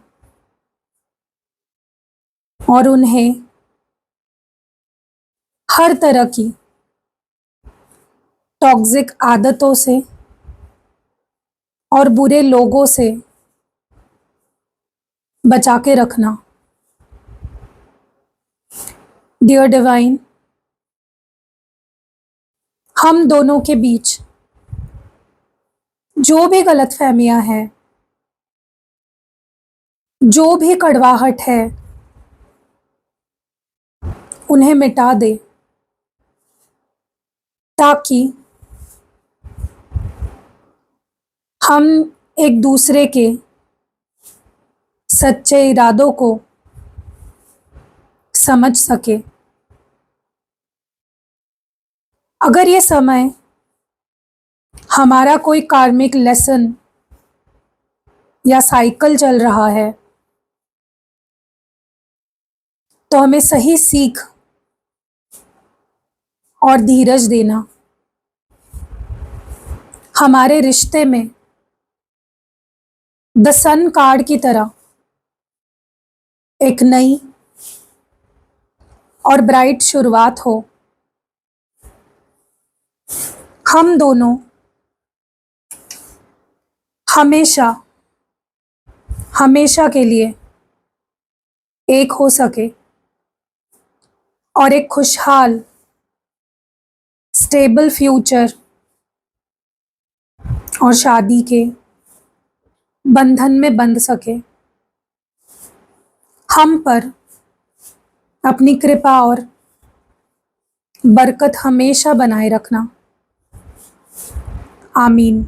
और उन्हें हर तरह की टॉक्सिक आदतों से और बुरे लोगों से बचा के रखना। डियर डिवाइन, हम दोनों के बीच जो भी गलतफहमियां हैं, जो भी कड़वाहट है, उन्हें मिटा दे, ताकि हम एक दूसरे के सच्चे इरादों को समझ सके। अगर ये समय हमारा कोई कार्मिक लेसन या साइकिल चल रहा है, तो हमें सही सीख और धीरज देना हमारे रिश्ते में द सन कार्ड की तरह एक नई और ब्राइट शुरुआत हो। हम दोनों हमेशा हमेशा के लिए एक हो सके और एक खुशहाल स्टेबल फ्यूचर और शादी के बंधन में बंध सके। हम पर अपनी कृपा और बरकत हमेशा बनाए रखना। आमीन।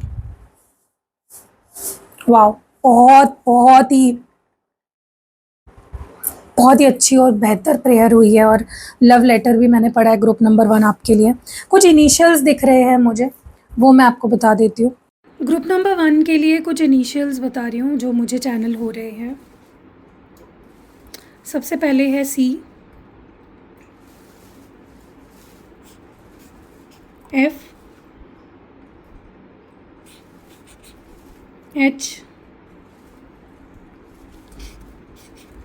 वाह, बहुत ही अच्छी और बेहतर प्रेयर हुई है। और लव लेटर भी मैंने पढ़ा है ग्रुप नंबर 1 आपके लिए। कुछ इनिशियल्स दिख रहे हैं मुझे, वो मैं आपको बता देती हूँ। ग्रुप नंबर 1 के लिए कुछ इनिशियल्स बता रही हूँ जो मुझे चैनल हो रहे हैं। सबसे पहले है C, F, H,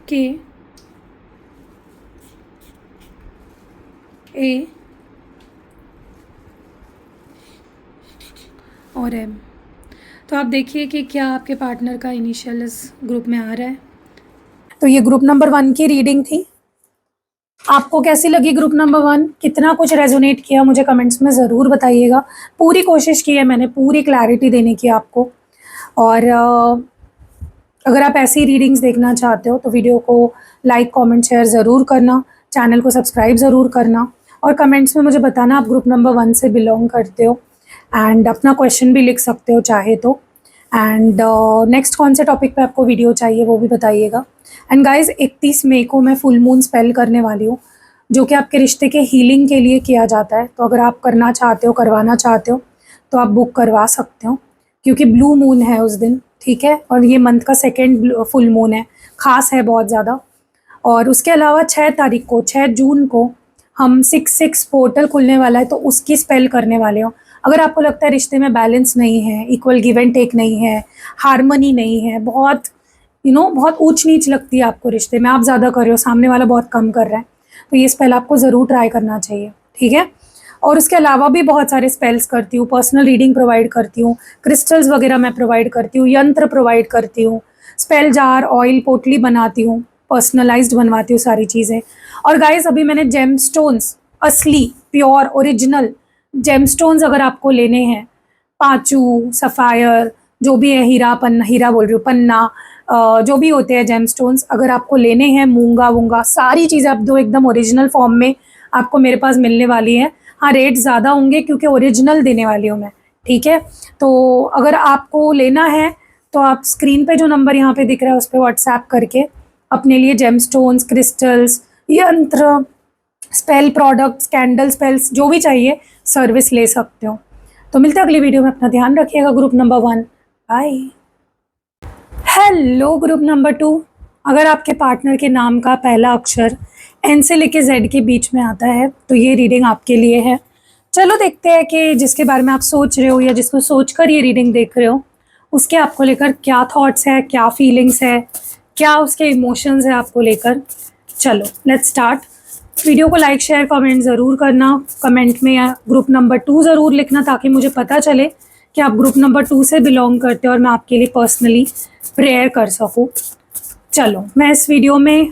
K, A और M। तो आप देखिए कि क्या आपके पार्टनर का इनिशियल इस ग्रुप में आ रहा है। तो ये ग्रुप नंबर 1 की रीडिंग थी। आपको कैसी लगी ग्रुप नंबर 1? कितना कुछ रेजोनेट किया मुझे कमेंट्स में ज़रूर बताइएगा। पूरी कोशिश की है मैंने पूरी क्लैरिटी देने की आपको। और अगर आप ऐसी रीडिंग्स देखना चाहते हो तो वीडियो को लाइक कमेंट शेयर ज़रूर करना, चैनल को सब्सक्राइब ज़रूर करना और कमेंट्स में मुझे बताना आप ग्रुप नंबर 1 से बिलोंग करते हो। एंड अपना क्वेश्चन भी लिख सकते हो चाहे तो। एंड नेक्स्ट कौन से टॉपिक पे आपको वीडियो चाहिए वो भी बताइएगा। एंड गाइज 31 मई को मैं फुल मून स्पेल करने वाली हूँ, जो कि आपके रिश्ते के हीलिंग के लिए किया जाता है। तो अगर आप करना चाहते हो, करवाना चाहते हो तो आप बुक करवा सकते हो, क्योंकि ब्लू मून है उस दिन, ठीक है। और ये मंथ का सेकेंड फुल मून है, ख़ास है बहुत ज़्यादा। और उसके अलावा 6 तारीख को, 6 जून को हम 6 पोर्टल खुलने वाला है, तो उसकी स्पेल करने वाले हो। अगर आपको लगता है रिश्ते में बैलेंस नहीं है, इक्वल गिव एंड टेक नहीं है, हार्मनी नहीं है, बहुत बहुत ऊंच नीच लगती है आपको रिश्ते में, आप ज़्यादा कर रहे हो, सामने वाला बहुत कम कर रहा है, तो ये स्पेल आपको ज़रूर ट्राई करना चाहिए, ठीक है। और उसके अलावा भी बहुत सारे स्पेल्स करती हूँ, पर्सनल रीडिंग प्रोवाइड करती हूँ, क्रिस्टल्स वगैरह मैं प्रोवाइड करती हूँ, यंत्र प्रोवाइड करती हूँ, स्पेल जार, ऑयल पोटली बनाती हूँ, पर्सनलाइज्ड बनवाती हूँ सारी चीज़ें। और गाइस अभी मैंने जेम स्टोन्स, असली प्योर ओरिजिनल जेम स्टोन्स अगर आपको लेने हैं, पाँचू, सफ़ायर, जो भी है, हीरा बोल रही हूँ, पन्ना, जो भी होते हैं जेम स्टोन्स, अगर आपको लेने हैं, मूंगा वूंगा सारी चीज़ें आप दो एकदम ओरिजिनल फॉर्म में आपको मेरे पास मिलने वाली है। हाँ, रेट ज़्यादा होंगे क्योंकि ओरिजिनल देने वाली हूँ मैं, ठीक है। तो अगर आपको लेना है तो आप स्क्रीन पे जो नंबर यहाँ पे दिख रहा है उस पर व्हाट्सएप करके अपने लिए जेम स्टोन्स, क्रिस्टल्स, यंत्र, स्पेल प्रोडक्ट्स, कैंडल स्पेल्स, जो भी चाहिए सर्विस ले सकते हो। तो मिलते हैं अगली वीडियो में, अपना ध्यान रखिएगा group number 1। Bye. Hello group number 2, अगर आपके पार्टनर के नाम का पहला अक्षर एन से लेके जेड के बीच में आता है तो ये रीडिंग आपके लिए है। चलो देखते हैं कि जिसके बारे में आप सोच रहे हो या जिसको सोचकर ये रीडिंग देख रहे हो उसके आपको लेकर क्या थॉट्स है, क्या फीलिंग्स है, क्या उसके इमोशंस है आपको लेकर। चलो लेट्स स्टार्ट। वीडियो को लाइक शेयर कमेंट ज़रूर करना, कमेंट में या ग्रुप नंबर 2 ज़रूर लिखना ताकि मुझे पता चले कि आप ग्रुप नंबर 2 से बिलोंग करते हो और मैं आपके लिए पर्सनली प्रेयर कर सकूँ। चलो मैं इस वीडियो में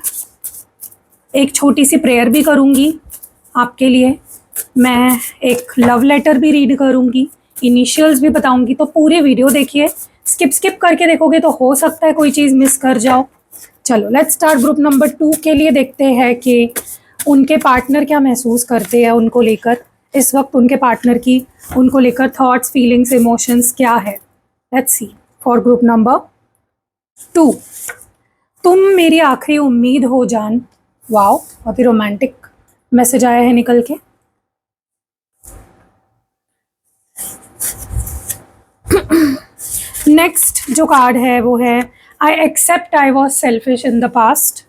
एक छोटी सी प्रेयर भी करूँगी आपके लिए, मैं एक लव लेटर भी रीड करूँगी, इनिशियल्स भी बताऊँगी। तो पूरे वीडियो देखिए, स्किप करके देखोगे तो हो सकता है कोई चीज़ मिस कर जाओ। चलो लेट्स स्टार्ट। ग्रुप नंबर 2 के लिए देखते हैं कि उनके पार्टनर क्या महसूस करते हैं उनको लेकर इस वक्त, उनके पार्टनर की उनको लेकर थॉट्स, फीलिंग्स, इमोशंस क्या है। Let's see for group number 2। तुम मेरी आखिरी उम्मीद हो जान। वाओ, बहुत ही रोमांटिक मैसेज आया है निकल के। नेक्स्ट जो कार्ड है वो है I accept I was selfish in the past.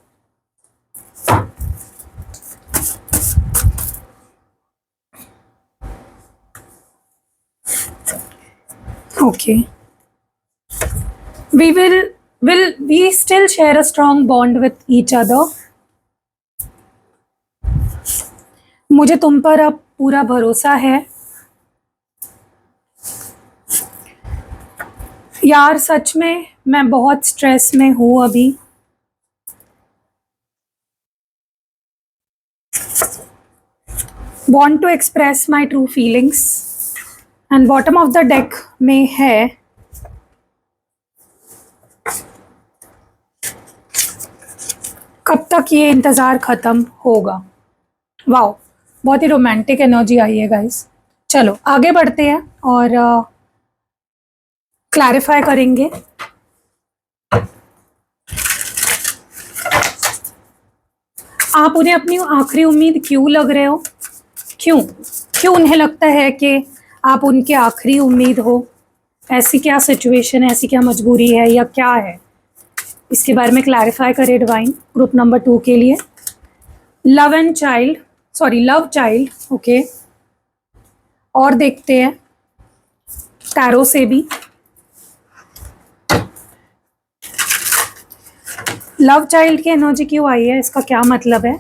Okay, will we still share a strong bond with each other? मुझे तुम पर अब पूरा भरोसा है। यार सच में मैं बहुत स्ट्रेस में हूँ अभी। Want to express my true feelings। And bottom of the deck में है कब तक ये इंतज़ार ख़त्म होगा। वाओ, बहुत ही रोमांटिक एनर्जी आई है गाइस। चलो आगे बढ़ते हैं और क्लैरिफाई करेंगे। आप उन्हें अपनी आखिरी उम्मीद क्यों लग रहे हो? क्यों उन्हें लगता है कि आप उनके आखिरी उम्मीद हो? ऐसी क्या सिचुएशन है, ऐसी क्या मजबूरी है या क्या है? इसके बारे में क्लैरिफाई करें डिवाइन ग्रुप नंबर 2 के लिए। Love child. ओके, और देखते हैं टैरो से भी। लव चाइल्ड की एनर्जी क्यों आई है, इसका क्या मतलब है?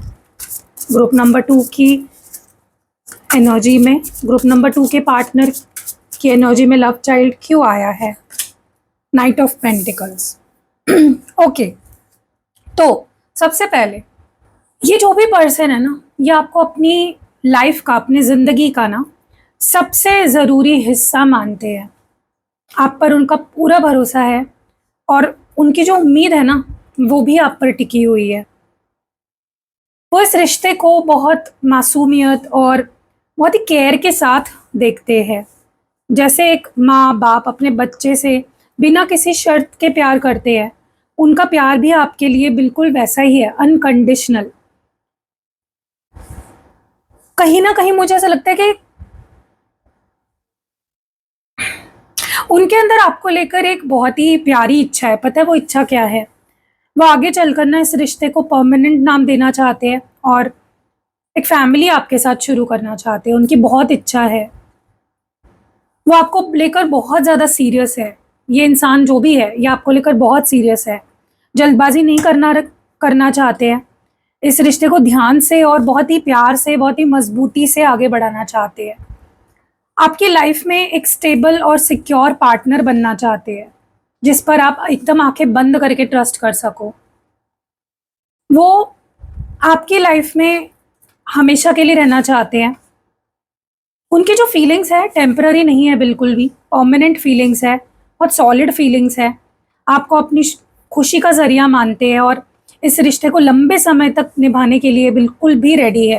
ग्रुप नंबर 2 की एनर्जी में, ग्रुप नंबर 2 के पार्टनर की एनर्जी में लव चाइल्ड क्यों आया है? Night of pentacles. ओके, तो सबसे पहले ये जो भी पर्सन है ना, ये आपको अपनी लाइफ का, अपनी ज़िंदगी का ना सबसे ज़रूरी हिस्सा मानते हैं। आप पर उनका पूरा भरोसा है और उनकी जो उम्मीद है ना वो भी आप पर टिकी हुई है। वो इस रिश्ते को बहुत मासूमियत और बहुत ही केयर के साथ देखते हैं। जैसे एक माँ बाप अपने बच्चे से बिना किसी शर्त के प्यार करते हैं, उनका प्यार भी आपके लिए बिल्कुल वैसा ही है, अनकंडीशनल। कहीं ना कहीं मुझे ऐसा लगता है कि उनके अंदर आपको लेकर एक बहुत ही प्यारी इच्छा है। पता है वो इच्छा क्या है? वो आगे चलकर ना इस रिश्ते को परमानेंट नाम देना चाहते हैं और एक फैमिली आपके साथ शुरू करना चाहते हैं। उनकी बहुत इच्छा है, वो आपको लेकर बहुत ज़्यादा सीरियस है। ये इंसान जो भी है ये आपको लेकर बहुत सीरियस है। जल्दबाजी नहीं करना चाहते हैं। इस रिश्ते को ध्यान से और बहुत ही प्यार से, बहुत ही मजबूती से आगे बढ़ाना चाहते हैं। आपकी लाइफ में एक स्टेबल और सिक्योर पार्टनर बनना चाहते हैं जिस पर आप एकदम आंखें बंद करके ट्रस्ट कर सको। वो आपकी लाइफ में हमेशा के लिए रहना चाहते हैं। उनकी जो फीलिंग्स है टेम्पररी नहीं है, बिल्कुल भी परमानेंट फीलिंग्स है, बहुत सॉलिड फीलिंग्स है। आपको अपनी खुशी का जरिया मानते हैं और इस रिश्ते को लंबे समय तक निभाने के लिए बिल्कुल भी रेडी है।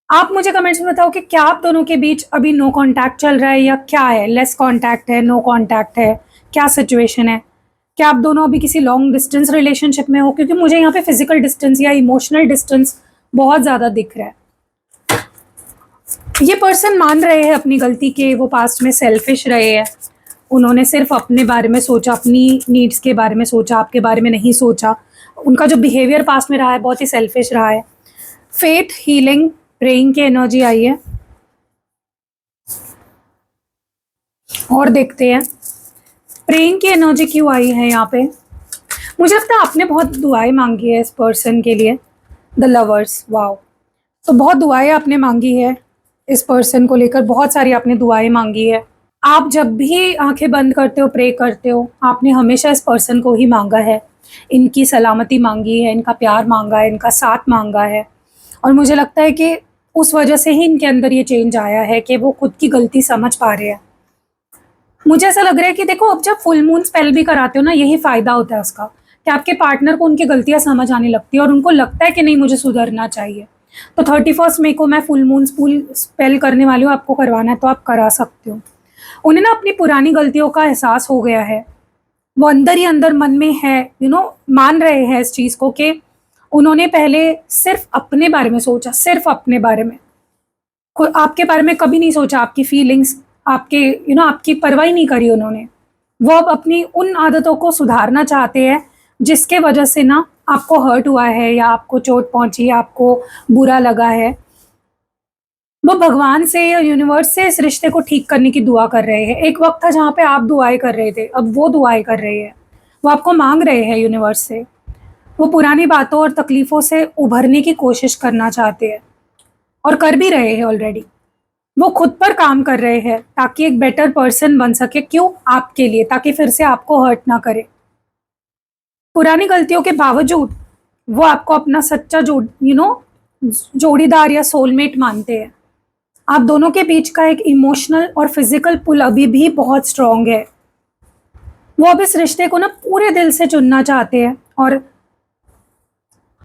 आप मुझे कमेंट्स में बताओ कि क्या आप दोनों के बीच अभी नो कांटेक्ट चल रहा है या क्या है? लेस कांटेक्ट है, नो कांटेक्ट है, क्या सिचुएशन है? क्या आप दोनों अभी किसी लॉन्ग डिस्टेंस रिलेशनशिप में हो? क्योंकि मुझे यहाँ पे फिजिकल डिस्टेंस या इमोशनल डिस्टेंस बहुत ज़्यादा दिख रहा है। ये पर्सन मान रहे हैं अपनी गलती के, वो पास्ट में सेल्फिश रहे हैं। उन्होंने सिर्फ अपने बारे में सोचा, अपनी नीड्स के बारे में सोचा, आपके बारे में नहीं सोचा। उनका जो बिहेवियर पास्ट में रहा है बहुत ही सेल्फिश रहा है। फेथ, हीलिंग, प्रेइंग की एनर्जी आई है और देखते हैं प्रेइंग की एनर्जी क्यों आई है यहाँ पे। मुझे लगता है आपने बहुत दुआएं मांगी है इस पर्सन के लिए। द लवर्स, वाओ, तो बहुत दुआएं आपने मांगी है इस पर्सन को लेकर, बहुत सारी आपने दुआएं मांगी है। आप जब भी आंखें बंद करते हो, प्रे करते हो, आपने हमेशा इस पर्सन को ही मांगा है। इनकी सलामती मांगी है, इनका प्यार मांगा है, इनका साथ मांगा है। और मुझे लगता है कि उस वजह से ही इनके अंदर ये चेंज आया है कि वो खुद की गलती समझ पा रहे हैं। मुझे ऐसा लग रहा है कि देखो, अब जब फुल मून स्पेल भी कराते हो ना, यही फ़ायदा होता है उसका कि आपके पार्टनर को उनकी गलतियाँ समझ आने लगती है और उनको लगता है कि नहीं, मुझे सुधरना चाहिए। तो 31 मई को मैं फुल मून स्पेल करने वाली हूँ, आपको करवाना है तो आप करा सकते हो। उन्हें ना अपनी पुरानी गलतियों का एहसास हो गया है। वो अंदर ही अंदर मन में है, मान रहे हैं इस चीज़ को कि उन्होंने पहले सिर्फ अपने बारे में सोचा, सिर्फ अपने बारे में, आपके बारे में कभी नहीं सोचा। आपकी फीलिंग्स, आपके आपकी परवाह नहीं करी उन्होंने। वो अब अपनी उन आदतों को सुधारना चाहते हैं जिसके वजह से ना आपको हर्ट हुआ है या आपको चोट पहुंची या आपको बुरा लगा है। वो भगवान से या यूनिवर्स से इस रिश्ते को ठीक करने की दुआ कर रहे हैं। एक वक्त था जहाँ पे आप दुआएं कर रहे थे, अब वो दुआएं कर रहे हैं। वो आपको मांग रहे हैं यूनिवर्स से। वो पुरानी बातों और तकलीफों से उभरने की कोशिश करना चाहते हैं और कर भी रहे हैं ऑलरेडी। वो खुद पर काम कर रहे हैं ताकि एक बेटर पर्सन बन सके। क्यों? आपके लिए, ताकि फिर से आपको हर्ट ना करे। पुरानी गलतियों के बावजूद वो आपको अपना सच्चा जोड़ीदार या सोलमेट मानते हैं। आप दोनों के बीच का एक इमोशनल और फिजिकल पुल अभी भी बहुत स्ट्रांग है। वो अब इस रिश्ते को ना पूरे दिल से चुनना चाहते हैं और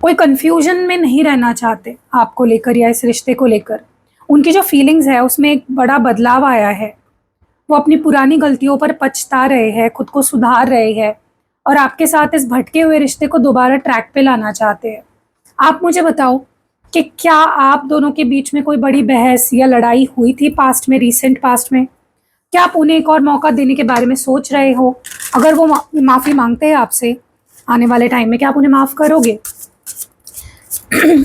कोई कंफ्यूजन में नहीं रहना चाहते आपको लेकर या इस रिश्ते को लेकर। उनकी जो फीलिंग्स है उसमें एक बड़ा बदलाव आया है। वो अपनी पुरानी गलतियों पर पछता रहे हैं, खुद को सुधार रहे हैं और आपके साथ इस भटके हुए रिश्ते को दोबारा ट्रैक पे लाना चाहते हैं। आप मुझे बताओ कि क्या आप दोनों के बीच में कोई बड़ी बहस या लड़ाई हुई थी पास्ट में, रिसेंट पास्ट में? क्या आप उन्हें एक और मौका देने के बारे में सोच रहे हो? अगर वो माफ़ी मांगते हैं आपसे आने वाले टाइम में, क्या आप उन्हें माफ़ करोगे?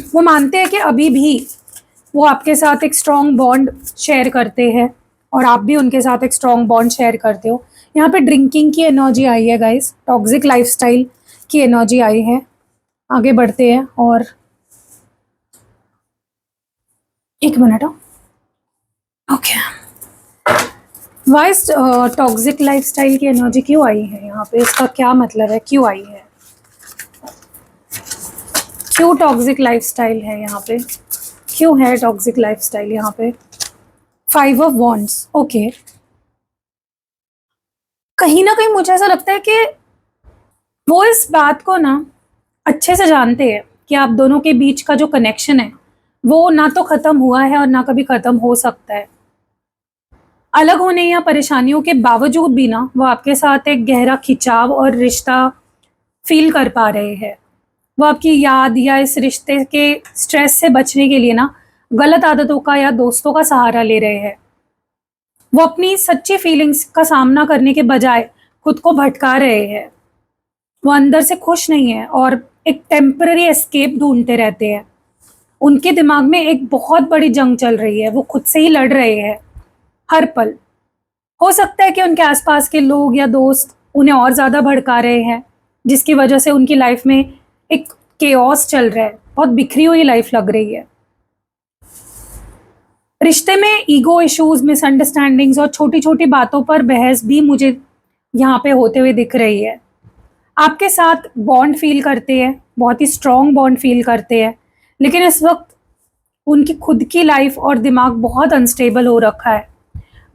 वो मानते हैं कि अभी भी वो आपके साथ एक स्ट्रॉन्ग बॉन्ड शेयर करते हैं और आप भी उनके साथ एक स्ट्रॉन्ग बॉन्ड शेयर करते हो। यहाँ पे ड्रिंकिंग की एनर्जी आई है गाइस, टॉक्सिक लाइफस्टाइल की एनर्जी आई है। आगे बढ़ते हैं और एक minute. Okay, vice toxic lifestyle की एनर्जी क्यों आई है यहाँ पे? इसका क्या मतलब है? क्यों आई है? क्यों टॉक्सिक लाइफस्टाइल है यहाँ पे? क्यों है टॉक्सिक लाइफस्टाइल यहाँ पे? 5 ऑफ वॉन्ड्स। ओके, कहीं ना कहीं मुझे ऐसा लगता है कि वो इस बात को ना अच्छे से जानते हैं कि आप दोनों के बीच का जो कनेक्शन है वो ना तो ख़त्म हुआ है और ना कभी ख़त्म हो सकता है। अलग होने या परेशानियों के बावजूद भी ना वो आपके साथ एक गहरा खिंचाव और रिश्ता फील कर पा रहे हैं। वो आपकी याद या इस रिश्ते के स्ट्रेस से बचने के लिए ना गलत आदतों का या दोस्तों का सहारा ले रहे हैं। वो अपनी सच्ची फीलिंग्स का सामना करने के बजाय खुद को भटका रहे हैं। वो अंदर से खुश नहीं है और एक टेम्पररी एस्केप ढूंढते रहते हैं। उनके दिमाग में एक बहुत बड़ी जंग चल रही है, वो खुद से ही लड़ रहे हैं हर पल। हो सकता है कि उनके आसपास के लोग या दोस्त उन्हें और ज़्यादा भड़का रहे हैं, जिसकी वजह से उनकी लाइफ में एक केओस चल रहा है, बहुत बिखरी हुई लाइफ लग रही है। रिश्ते में ईगो इश्यूज, मिसअंडरस्टैंडिंग्स और छोटी छोटी बातों पर बहस भी मुझे यहाँ पे होते हुए दिख रही है। आपके साथ बॉन्ड फील करते हैं, बहुत ही स्ट्रॉन्ग बॉन्ड फील करते हैं, लेकिन इस वक्त उनकी खुद की लाइफ और दिमाग बहुत अनस्टेबल हो रखा है।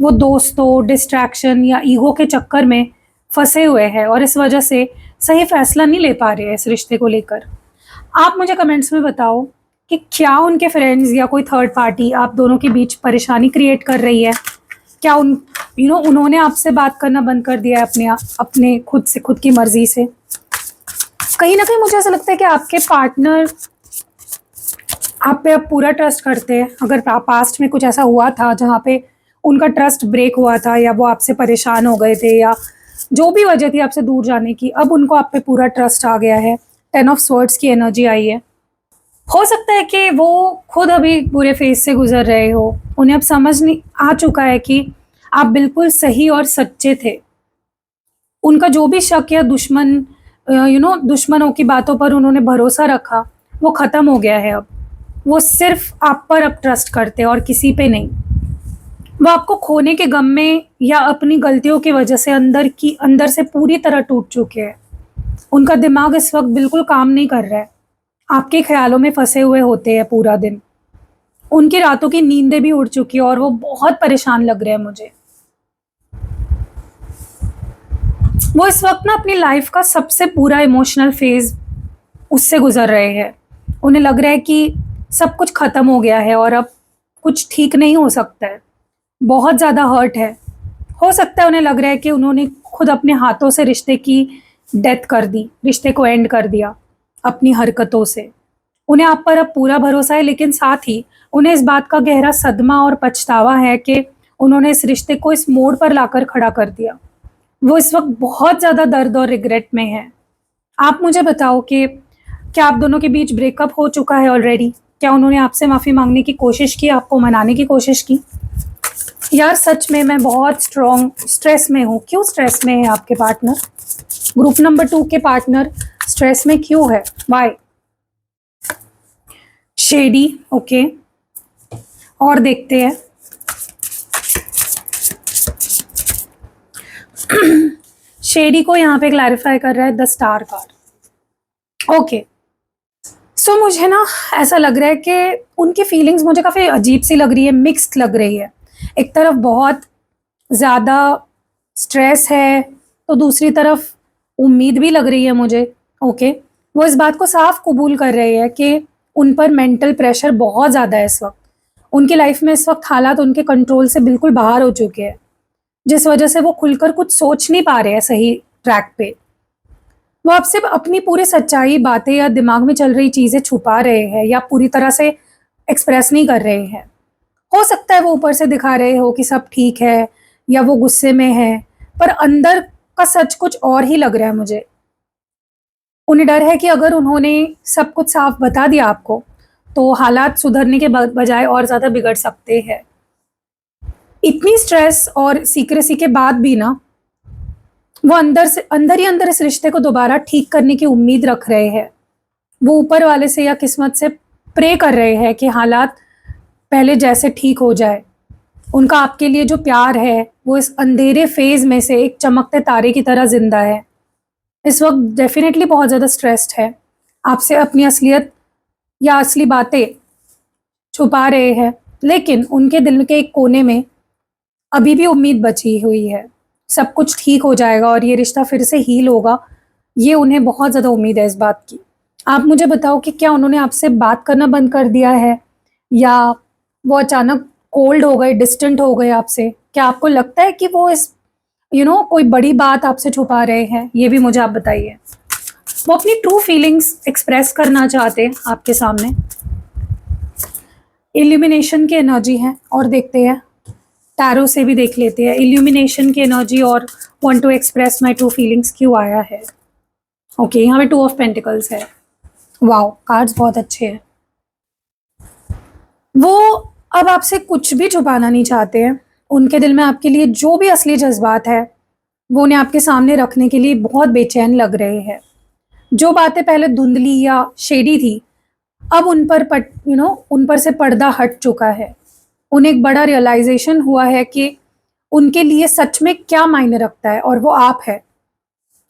वो दोस्तों, डिस्ट्रैक्शन या ईगो के चक्कर में फंसे हुए हैं और इस वजह से सही फैसला नहीं ले पा रहे हैं इस रिश्ते को लेकर। आप मुझे कमेंट्स में बताओ कि क्या उनके फ्रेंड्स या कोई थर्ड पार्टी आप दोनों के बीच परेशानी क्रिएट कर रही है? क्या उन्होंने आपसे बात करना बंद कर दिया है अपने खुद की मर्जी से? कहीं ना कहीं मुझे ऐसा लगता है कि आपके पार्टनर आप पे अब पूरा ट्रस्ट करते हैं। अगर पास्ट में कुछ ऐसा हुआ था जहाँ पे उनका ट्रस्ट ब्रेक हुआ था या वो आपसे परेशान हो गए थे या जो भी वजह थी आपसे दूर जाने की, अब उनको आप पे पूरा ट्रस्ट आ गया है। 10 ऑफ स्वॉर्ड्स की एनर्जी आई है। हो सकता है कि वो खुद अभी बुरे फेज से गुजर रहे हो। उन्हें अब समझ नहीं आ चुका है कि आप बिल्कुल सही और सच्चे थे। उनका जो भी शक या दुश्मनों की बातों पर उन्होंने भरोसा रखा, वो ख़त्म हो गया है। अब वो सिर्फ आप पर अब ट्रस्ट करते हैं और किसी पे नहीं। वो आपको खोने के गम में या अपनी गलतियों की वजह से अंदर से पूरी तरह टूट चुके हैं। उनका दिमाग इस वक्त बिल्कुल काम नहीं कर रहा है, आपके ख्यालों में फंसे हुए होते हैं पूरा दिन। उनकी रातों की नींदें भी उड़ चुकी है और वो बहुत परेशान लग रहे हैं मुझे। वो इस वक्त ना अपनी लाइफ का सबसे बुरा इमोशनल फेज उससे गुजर रहे हैं। उन्हें लग रहा है कि सब कुछ ख़त्म हो गया है और अब कुछ ठीक नहीं हो सकता है। बहुत ज़्यादा हर्ट है। हो सकता है उन्हें लग रहा है कि उन्होंने खुद अपने हाथों से रिश्ते की डेथ कर दी, रिश्ते को एंड कर दिया अपनी हरकतों से। उन्हें आप पर अब पूरा भरोसा है, लेकिन साथ ही उन्हें इस बात का गहरा सदमा और पछतावा है कि उन्होंने इस रिश्ते को इस मोड़ पर लाकर खड़ा कर दिया। वो इस वक्त बहुत ज़्यादा दर्द और रिग्रेट में है। आप मुझे बताओ कि क्या आप दोनों के बीच ब्रेकअप हो चुका है ऑलरेडी? क्या उन्होंने आपसे माफ़ी मांगने की कोशिश की, आपको मनाने की कोशिश की? यार सच में मैं बहुत स्ट्रेस में हूँ। क्यों स्ट्रेस में है आपके पार्टनर? ग्रुप नंबर 2 के पार्टनर स्ट्रेस में क्यों है? वाई? Shady, okay. और देखते हैं। शेडी को यहाँ पे क्लैरिफाई कर रहा है द स्टार कार्ड, ओके। सो मुझे ना ऐसा लग रहा है कि उनकी फीलिंग्स मुझे काफ़ी अजीब सी लग रही है, मिक्स्ड लग रही है। एक तरफ बहुत ज़्यादा स्ट्रेस है, तो दूसरी तरफ उम्मीद भी लग रही है मुझे, ओके। वो इस बात को साफ कबूल कर रहे हैं कि उन पर मेंटल प्रेशर बहुत ज़्यादा है इस वक्त। उनकी लाइफ में इस वक्त हालात उनके कंट्रोल से बिल्कुल बाहर हो चुके हैं, जिस वजह से वो खुलकर कुछ सोच नहीं पा रहे हैं सही ट्रैक पे। वो आपसे अपनी पूरी सच्चाई, बातें या दिमाग में चल रही चीज़ें छुपा रहे हैं या पूरी तरह से एक्सप्रेस नहीं कर रहे हैं। हो सकता है वो ऊपर से दिखा रहे हो कि सब ठीक है या वो गुस्से में है, पर अंदर का सच कुछ और ही लग रहा है मुझे। उन्हें डर है कि अगर उन्होंने सब कुछ साफ बता दिया आपको, तो हालात सुधरने के बजाय और ज़्यादा बिगड़ सकते हैं। इतनी स्ट्रेस और सीक्रेसी के बाद भी ना, वो अंदर ही अंदर इस रिश्ते को दोबारा ठीक करने की उम्मीद रख रहे हैं। वो ऊपर वाले से या किस्मत से प्रे कर रहे हैं कि हालात पहले जैसे ठीक हो जाए। उनका आपके लिए जो प्यार है वो इस अंधेरे फेज में से एक चमकते तारे की तरह जिंदा है। इस वक्त डेफिनेटली बहुत ज़्यादा स्ट्रेस्ड है, आपसे अपनी असलियत या असली बातें छुपा रहे हैं, लेकिन उनके दिल के एक कोने में अभी भी उम्मीद बची हुई है। सब कुछ ठीक हो जाएगा और ये रिश्ता फिर से हील होगा, ये उन्हें बहुत ज़्यादा उम्मीद है इस बात की। आप मुझे बताओ कि क्या उन्होंने आपसे बात करना बंद कर दिया है, या वो अचानक कोल्ड हो गए, डिस्टेंट हो गए आपसे? क्या आपको लगता है कि वो इस कोई बड़ी बात आपसे छुपा रहे हैं? ये भी मुझे आप बताइए। वो अपनी ट्रू फीलिंग्स एक्सप्रेस करना चाहते हैं आपके सामने। इल्यूमिनेशन की एनर्जी है, और देखते हैं टैरो से भी देख लेते हैं इल्यूमिनेशन की एनर्जी और want to express my true feelings क्यों आया है। ओके, यहाँ पे 2 ऑफ पेंटिकल्स है। वाओ, कार्ड्स बहुत अच्छे हैं। वो अब आपसे कुछ भी छुपाना नहीं चाहते हैं। उनके दिल में आपके लिए जो भी असली जज्बात है वो उन्हें आपके सामने रखने के लिए बहुत बेचैन लग रहे हैं। जो बातें पहले धुंधली या शेडी थी, अब उन पर से पर्दा हट चुका है। उन्हें एक बड़ा रियलाइजेशन हुआ है कि उनके लिए सच में क्या मायने रखता है, और वो आप है।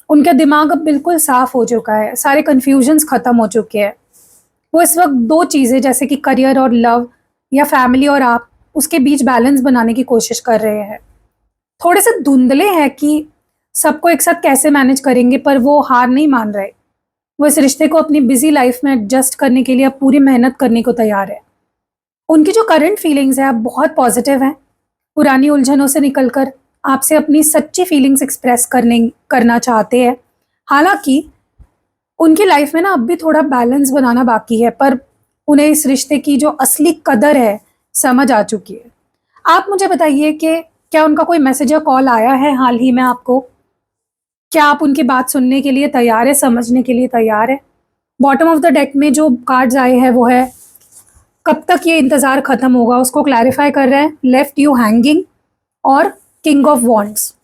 उनका दिमाग अब बिल्कुल साफ हो चुका है, सारे कन्फ्यूजन्स खत्म हो चुके हैं। वो इस वक्त 2 चीज़ें जैसे कि करियर और लव, या फैमिली और आप, उसके बीच बैलेंस बनाने की कोशिश कर रहे हैं। थोड़े से धुंधले हैं कि सबको एक साथ कैसे मैनेज करेंगे, पर वो हार नहीं मान रहे। वो इस रिश्ते को अपनी बिजी लाइफ में एडजस्ट करने के लिए अब पूरी मेहनत करने को तैयार है। उनकी जो करंट फीलिंग्स है अब बहुत पॉजिटिव हैं। पुरानी उलझनों से निकलकर आपसे अपनी सच्ची फीलिंग्स एक्सप्रेस करना चाहते हैं। हालांकि उनकी लाइफ में ना अब भी थोड़ा बैलेंस बनाना बाकी है, पर उन्हें इस रिश्ते की जो असली कदर है समझ आ चुकी है। आप मुझे बताइए कि क्या उनका कोई मैसेज या कॉल आया है हाल ही में आपको? क्या आप उनकी बात सुनने के लिए तैयार है, समझने के लिए तैयार है? बॉटम ऑफ द डेक में जो कार्ड्स आए हैं वो है कब तक ये इंतज़ार ख़त्म होगा, उसको क्लैरिफाई कर रहे हैं, लेफ्ट यू हैंगिंग और किंग ऑफ वॉन्ड्स।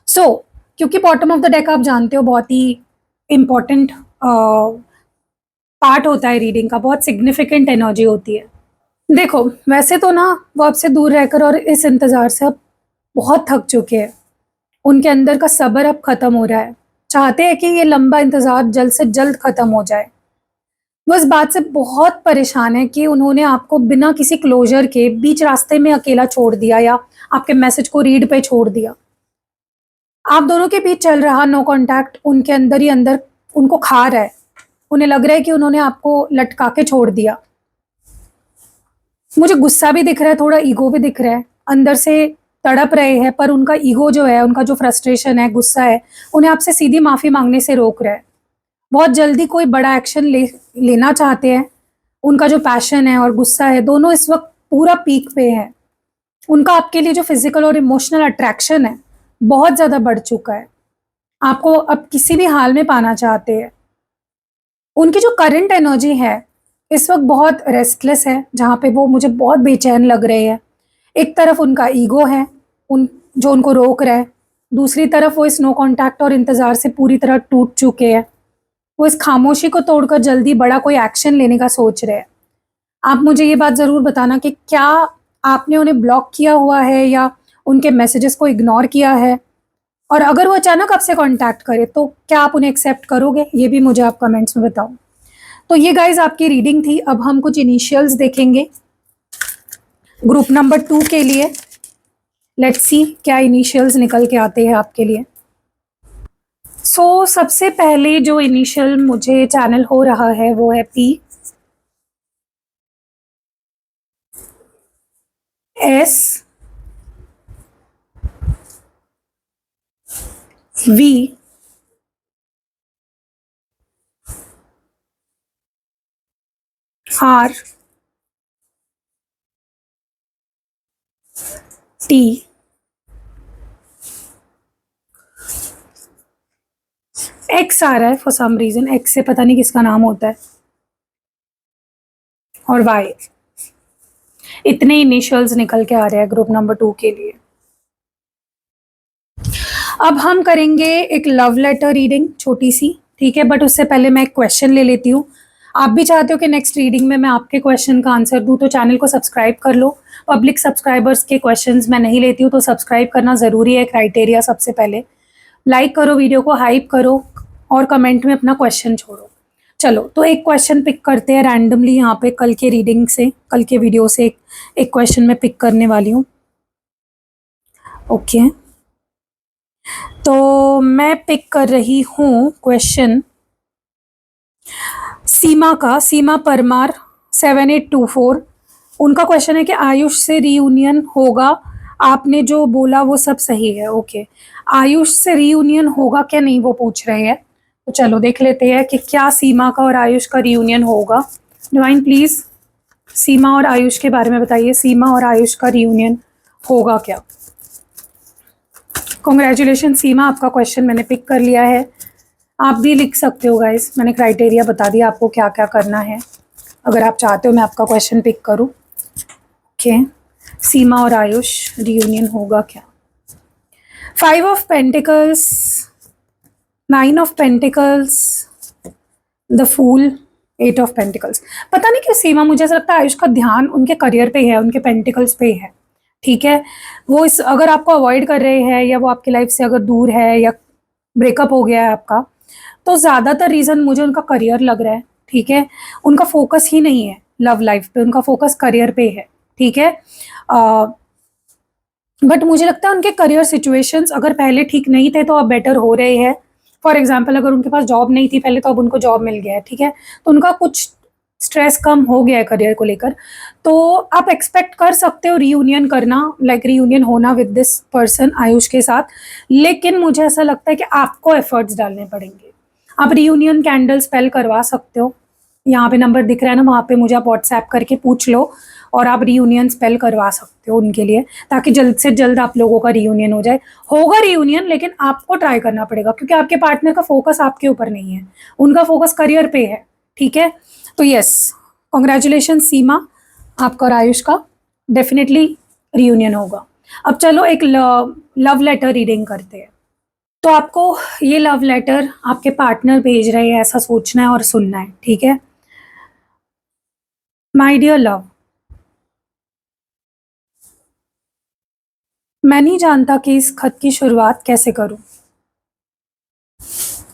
सो क्योंकि बॉटम ऑफ द डेक आप जानते हो बहुत ही इम्पॉर्टेंट पार्ट होता है रीडिंग का, बहुत सिग्निफिकेंट एनर्जी होती है। देखो, वैसे तो ना वो आपसे दूर रहकर और इस इंतज़ार से अब बहुत थक चुके हैं। उनके अंदर का सब्र अब ख़त्म हो रहा है। चाहते हैं कि ये लंबा इंतज़ार जल्द से जल्द ख़त्म हो जाए। वो इस बात से बहुत परेशान है कि उन्होंने आपको बिना किसी क्लोजर के बीच रास्ते में अकेला छोड़ दिया, या आपके मैसेज को रीड पे छोड़ दिया। आप दोनों के बीच चल रहा नो कांटेक्ट उनके अंदर ही अंदर उनको खा रहा है। उन्हें लग रहा है कि उन्होंने आपको लटका के छोड़ दिया। मुझे गुस्सा भी दिख रहा है, थोड़ा ईगो भी दिख रहा है। अंदर से तड़प रहे हैं, पर उनका ईगो जो है, उनका जो फ्रस्ट्रेशन है, गुस्सा है, उन्हें आपसे सीधी माफ़ी मांगने से रोक रहा है। बहुत जल्दी कोई बड़ा एक्शन लेना चाहते हैं। उनका जो पैशन है और गुस्सा है, दोनों इस वक्त पूरा पीक पे है। उनका आपके लिए जो फिजिकल और इमोशनल अट्रैक्शन है बहुत ज़्यादा बढ़ चुका है, आपको अब किसी भी हाल में पाना चाहते हैं। उनकी जो करंट एनर्जी है इस वक्त बहुत रेस्टलेस है, जहाँ पे वो मुझे बहुत बेचैन लग रहे हैं। एक तरफ उनका ईगो है उन जो उनको रोक रहा है, दूसरी तरफ वो इस नो कॉन्टैक्ट और इंतज़ार से पूरी तरह टूट चुके हैं। वो इस खामोशी को तोड़कर जल्दी बड़ा कोई एक्शन लेने का सोच रहे हैं। आप मुझे ये बात ज़रूर बताना कि क्या आपने उन्हें ब्लॉक किया हुआ है या उनके मैसेजेस को इग्नोर किया है? और अगर वो अचानक आपसे कॉन्टैक्ट करे तो क्या आप उन्हें एक्सेप्ट करोगे? ये भी मुझे आप कमेंट्स में बताओ। तो ये गाइज आपकी रीडिंग थी। अब हम कुछ इनिशियल्स देखेंगे ग्रुप नंबर 2 के लिए। लेट्स सी क्या इनिशियल्स निकल के आते हैं आपके लिए। सबसे पहले जो इनिशियल मुझे चैनल हो रहा है वो है P, S, V, R, T, X आ रहा है फॉर सम रीजन, एक्स से पता नहीं किसका नाम होता है, और वाई। इतने इनिशियल्स निकल के आ रहे हैं ग्रुप नंबर 2 के लिए। अब हम करेंगे एक लव लेटर रीडिंग छोटी सी, ठीक है, बट उससे पहले मैं एक क्वेश्चन ले लेती हूँ। आप भी चाहते हो कि नेक्स्ट रीडिंग में मैं आपके क्वेश्चन का आंसर दूँ तो चैनल को सब्सक्राइब कर लो। पब्लिक सब्सक्राइबर्स के क्वेश्चंस मैं नहीं लेती हूँ, तो सब्सक्राइब करना ज़रूरी है, क्राइटेरिया सबसे पहले। लाइक करो, वीडियो को हाइप करो और कमेंट में अपना क्वेश्चन छोड़ो। चलो, तो एक क्वेश्चन पिक करते हैं रैंडमली यहाँ पे, कल के रीडिंग से, कल के वीडियो से एक क्वेश्चन मैं पिक करने वाली हूँ। ओके, तो मैं पिक कर रही हूँ क्वेश्चन सीमा का, सीमा परमार 7824। उनका क्वेश्चन है कि आयुष से रीयूनियन होगा। आपने जो बोला वो सब सही है, ओके। आयुष से रीयूनियन होगा क्या नहीं वो पूछ रहे हैं, तो चलो देख लेते हैं कि क्या सीमा का और आयुष का रीयूनियन होगा। डिवाइन प्लीज सीमा और आयुष के बारे में बताइए, सीमा और आयुष का रीयूनियन होगा क्या? कॉन्ग्रेचुलेशन सीमा, आपका क्वेश्चन मैंने पिक कर लिया है। आप भी लिख सकते हो गाइस, मैंने क्राइटेरिया बता दिया आपको क्या क्या करना है, अगर आप चाहते हो मैं आपका क्वेश्चन पिक करूं। ओके, सीमा और आयुष रियूनियन होगा क्या? 5 of pentacles, 9 of pentacles, the fool, 8 of pentacles. पता नहीं क्यों सीमा, मुझे ऐसा लगता है आयुष का ध्यान उनके करियर पे है, उनके पेंटिकल्स पे है, ठीक है। वो इस अगर आपको अवॉइड कर रहे हैं या वो आपकी लाइफ से अगर दूर है या ब्रेकअप हो गया है आपका, तो ज़्यादातर रीज़न मुझे उनका करियर लग रहा है, ठीक है। उनका फोकस ही नहीं है लव लाइफ पे, उनका फोकस करियर पे है, ठीक है। बट मुझे लगता है उनके करियर सिचुएशंस अगर पहले ठीक नहीं थे तो अब बेटर हो रहे हैं। फॉर एग्जाम्पल, अगर उनके पास जॉब नहीं थी पहले तो अब उनको जॉब मिल गया है, ठीक है, तो उनका कुछ स्ट्रेस कम हो गया है करियर को लेकर। तो आप एक्सपेक्ट कर सकते हो रीयूनियन करना, लाइक रीयूनियन होना विद दिस पर्सन आयुष के साथ, लेकिन मुझे ऐसा लगता है कि आपको एफर्ट्स डालने पड़ेंगे। आप रीयूनियन कैंडल स्पेल करवा सकते हो, यहाँ पे नंबर दिख रहा है ना, वहाँ पे मुझे आप व्हाट्सएप करके पूछ लो और आप रीयूनियन स्पेल करवा सकते हो उनके लिए, ताकि जल्द से जल्द आप लोगों का रीयूनियन हो जाए। होगा रीयूनियन, लेकिन आपको ट्राई करना पड़ेगा क्योंकि आपके पार्टनर का फोकस आपके ऊपर नहीं है, उनका फोकस करियर पे है, ठीक है। तो यस, कॉन्ग्रेचुलेशन सीमा, आपका और आयुष का डेफिनेटली रीयूनियन होगा। अब चलो एक लव लेटर रीडिंग करते हैं। तो आपको ये लव लेटर आपके पार्टनर भेज रहे हैं ऐसा सोचना है और सुनना है, ठीक है। माय डियर लव, मैं नहीं जानता कि इस खत की शुरुआत कैसे करूं,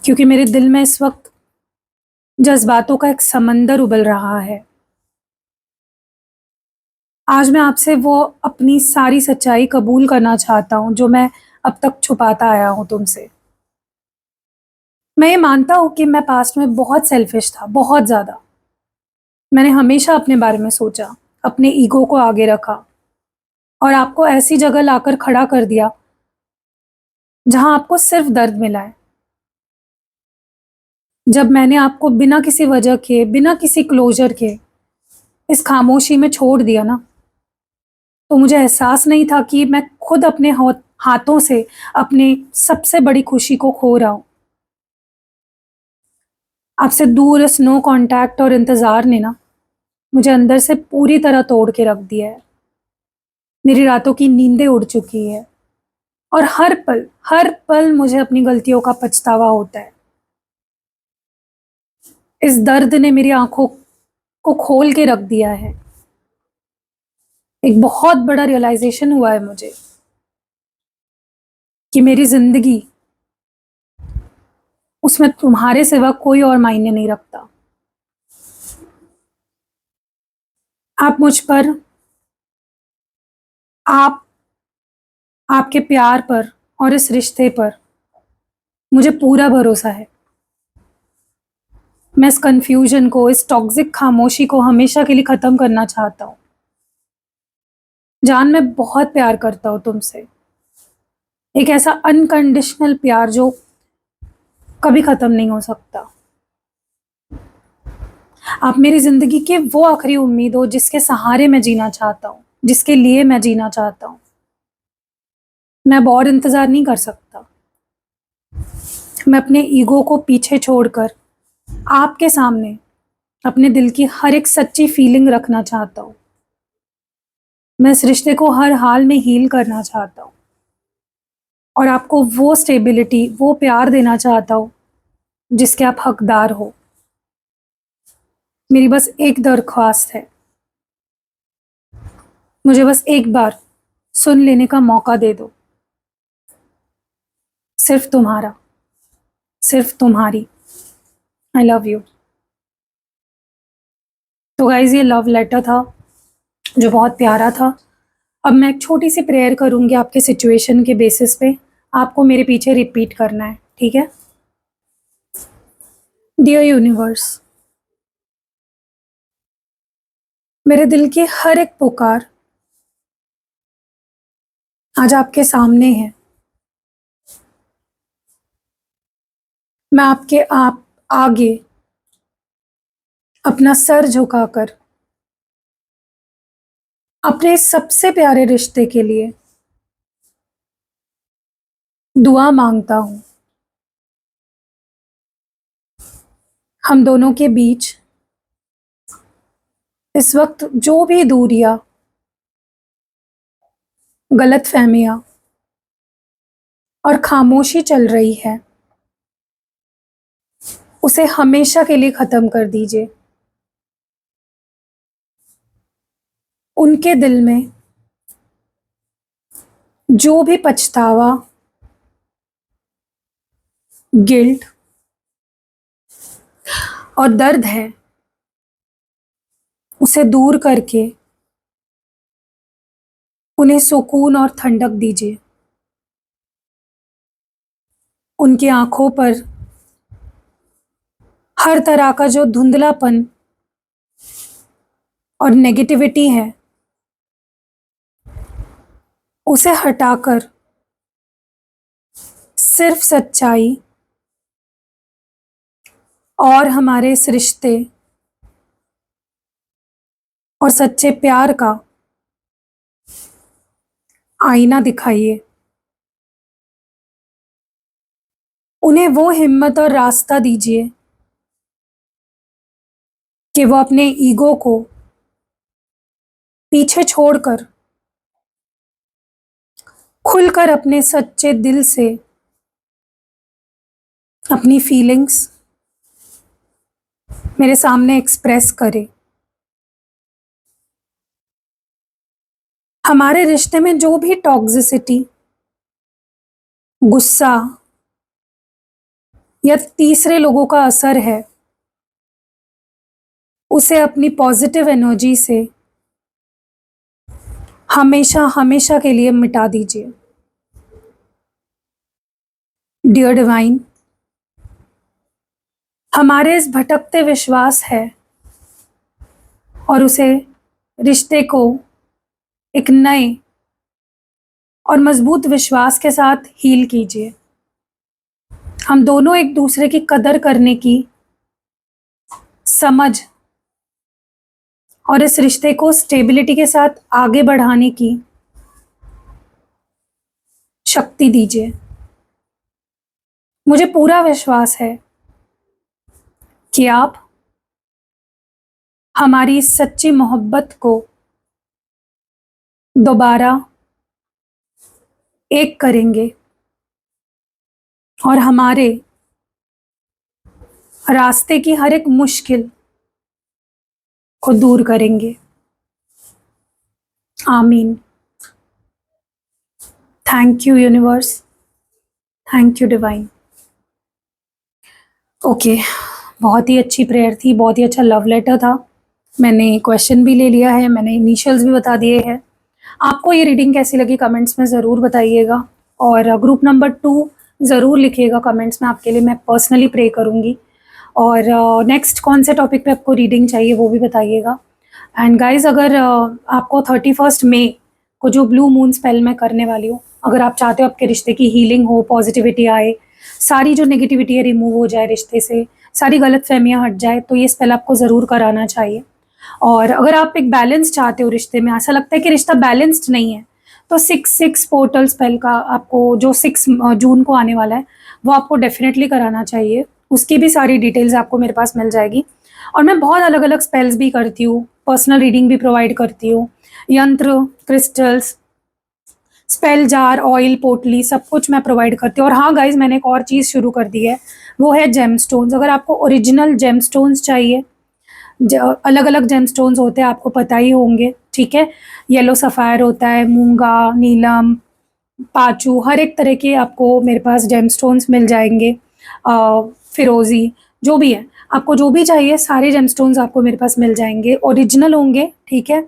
क्योंकि मेरे दिल में इस वक्त जज्बातों का एक समंदर उबल रहा है। आज मैं आपसे वो अपनी सारी सच्चाई कबूल करना चाहता हूं जो मैं अब तक छुपाता आया हूं तुमसे। मैं ये मानता हूं कि मैं पास्ट में बहुत सेल्फिश था, बहुत ज़्यादा। मैंने हमेशा अपने बारे में सोचा, अपने ईगो को आगे रखा और आपको ऐसी जगह लाकर खड़ा कर दिया जहां आपको सिर्फ दर्द मिला है। जब मैंने आपको बिना किसी वजह के, बिना किसी क्लोजर के इस खामोशी में छोड़ दिया ना, तो मुझे एहसास नहीं था कि मैं खुद अपने हाथों से अपने सबसे बड़ी खुशी को खो रहा हूँ। आपसे दूर इस नो कांटेक्ट और इंतज़ार ने ना मुझे अंदर से पूरी तरह तोड़ के रख दिया है। मेरी रातों की नींदें उड़ चुकी है और हर पल मुझे अपनी गलतियों का पछतावा होता है। इस दर्द ने मेरी आंखों को खोल के रख दिया है। एक बहुत बड़ा रियलाइजेशन हुआ है मुझे कि मेरी जिंदगी, उसमें तुम्हारे सिवा कोई और मायने नहीं रखता। आप मुझ पर, आप आपके प्यार पर और इस रिश्ते पर मुझे पूरा भरोसा है। मैं इस कंफ्यूजन को, इस टॉक्सिक खामोशी को हमेशा के लिए खत्म करना चाहता हूँ। जान, मैं बहुत प्यार करता हूँ तुमसे। एक ऐसा अनकंडीशनल प्यार जो कभी खत्म नहीं हो सकता। आप मेरी जिंदगी के वो आखिरी उम्मीद हो जिसके सहारे मैं जीना चाहता हूँ, जिसके लिए मैं जीना चाहता हूँ। मैं अब और इंतजार नहीं कर सकता। मैं अपने ईगो को पीछे छोड़कर आपके सामने अपने दिल की हर एक सच्ची फीलिंग रखना चाहता हूँ। मैं इस रिश्ते को हर हाल में हील करना चाहता हूँ और आपको वो स्टेबिलिटी, वो प्यार देना चाहता हूँ जिसके आप हकदार हो। मेरी बस एक दरख्वास्त है, मुझे बस एक बार सुन लेने का मौका दे दो। सिर्फ तुम्हारा, सिर्फ तुम्हारी। I love you. तो गाइज, ये लव लेटर था जो बहुत प्यारा था। अब मैं एक छोटी सी प्रेयर करूंगी आपके सिचुएशन के बेसिस पे। आपको मेरे पीछे रिपीट करना है, ठीक है? डियर यूनिवर्स, मेरे दिल की हर एक पुकार आज आपके सामने है। मैं आपके आप आगे अपना सर झुकाकर अपने सबसे प्यारे रिश्ते के लिए दुआ मांगता हूँ। हम दोनों के बीच इस वक्त जो भी दूरियां, गलतफहमियां और खामोशी चल रही है, उसे हमेशा के लिए खत्म कर दीजिए। उनके दिल में जो भी पछतावा, गिल्ट और दर्द है, उसे दूर करके उन्हें सुकून और ठंडक दीजिए। उनकी आंखों पर हर तरह का जो धुंधलापन और नेगेटिविटी है, उसे हटाकर सिर्फ सच्चाई और हमारे इस रिश्ते और सच्चे प्यार का आईना दिखाइए। उन्हें वो हिम्मत और रास्ता दीजिए कि वो अपने ईगो को पीछे छोड़कर खुलकर अपने सच्चे दिल से अपनी फीलिंग्स मेरे सामने एक्सप्रेस करे। हमारे रिश्ते में जो भी टॉक्सिसिटी, गुस्सा या तीसरे लोगों का असर है, उसे अपनी पॉजिटिव एनर्जी से हमेशा हमेशा के लिए मिटा दीजिए। डियर डिवाइन, हमारे इस भटकते विश्वास है और उसे, रिश्ते को एक नए और मजबूत विश्वास के साथ हील कीजिए। हम दोनों एक दूसरे की कदर करने की समझ और इस रिश्ते को स्टेबिलिटी के साथ आगे बढ़ाने की शक्ति दीजिए। मुझे पूरा विश्वास है कि आप हमारी इस सच्ची मोहब्बत को दोबारा एक करेंगे और हमारे रास्ते की हर एक मुश्किल को दूर करेंगे। आमीन। Thank you universe, thank you divine. Okay, बहुत ही अच्छी प्रेयर थी, बहुत ही अच्छा लव लेटर था। मैंने क्वेश्चन भी ले लिया है, मैंने इनिशियल्स भी बता दिए हैं। आपको ये रीडिंग कैसी लगी कमेंट्स में ज़रूर बताइएगा, और ग्रुप नंबर 2 ज़रूर लिखिएगा कमेंट्स में, आपके लिए मैं पर्सनली प्रे करूँगी। और नेक्स्ट कौन से टॉपिक पे आपको रीडिंग चाहिए वो भी बताइएगा। एंड गाइज, अगर आपको 31 मई को जो ब्लू मून स्पेल मैं करने वाली हूँ, अगर आप चाहते हो आपके रिश्ते की हीलिंग हो, पॉजिटिविटी आए, सारी जो नेगेटिविटी है रिमूव हो जाए रिश्ते से, सारी गलत फहमियाँ हट जाए, तो ये स्पेल आपको ज़रूर कराना चाहिए। और अगर आप एक बैलेंस चाहते हो रिश्ते में, ऐसा लगता है कि रिश्ता बैलेंस्ड नहीं है, तो 6-6 पोर्टल स्पेल का आपको, जो 6 जून को आने वाला है, वो आपको डेफिनेटली कराना चाहिए। उसकी भी सारी डिटेल्स आपको मेरे पास मिल जाएगी। और मैं बहुत अलग अलग स्पेल्स भी करती हूँ, पर्सनल रीडिंग भी प्रोवाइड करती हूँ, यंत्र, क्रिस्टल्स, स्पेल जार, ऑयल, पोटली, सब कुछ मैं प्रोवाइड करती हूँ। और हाँ गाइज, मैंने एक और चीज़ शुरू कर दी है, वो है जेमस्टोन्स। अगर आपको ओरिजिनल जेमस्टोन्स चाहिए, अलग अलग जेमस्टोन्स होते हैं, आपको पता ही होंगे, ठीक है। येलो सफ़ायर होता है, मूंगा, नीलम, पाचू, हर एक तरह के आपको मेरे पास जेमस्टोन्स मिल जाएंगे। फिरोज़ी, जो भी है, आपको जो भी चाहिए सारे जेमस्टोन्स आपको मेरे पास मिल जाएंगे, ओरिजिनल होंगे, ठीक है।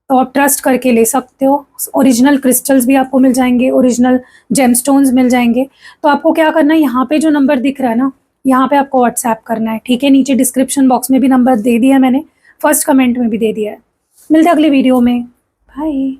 तो आप ट्रस्ट करके ले सकते हो। ओरिजिनल क्रिस्टल्स भी आपको मिल जाएंगे, ओरिजिनल जेमस्टोन्स मिल जाएंगे। तो आपको क्या करना है, यहाँ पे जो नंबर दिख रहा है ना, यहाँ पे आपको व्हाट्सएप करना है, ठीक है। नीचे डिस्क्रिप्शन बॉक्स में भी नंबर दे दिया है मैंने, फर्स्ट कमेंट में भी दे दिया है। मिलते हैं अगली वीडियो में, बाय।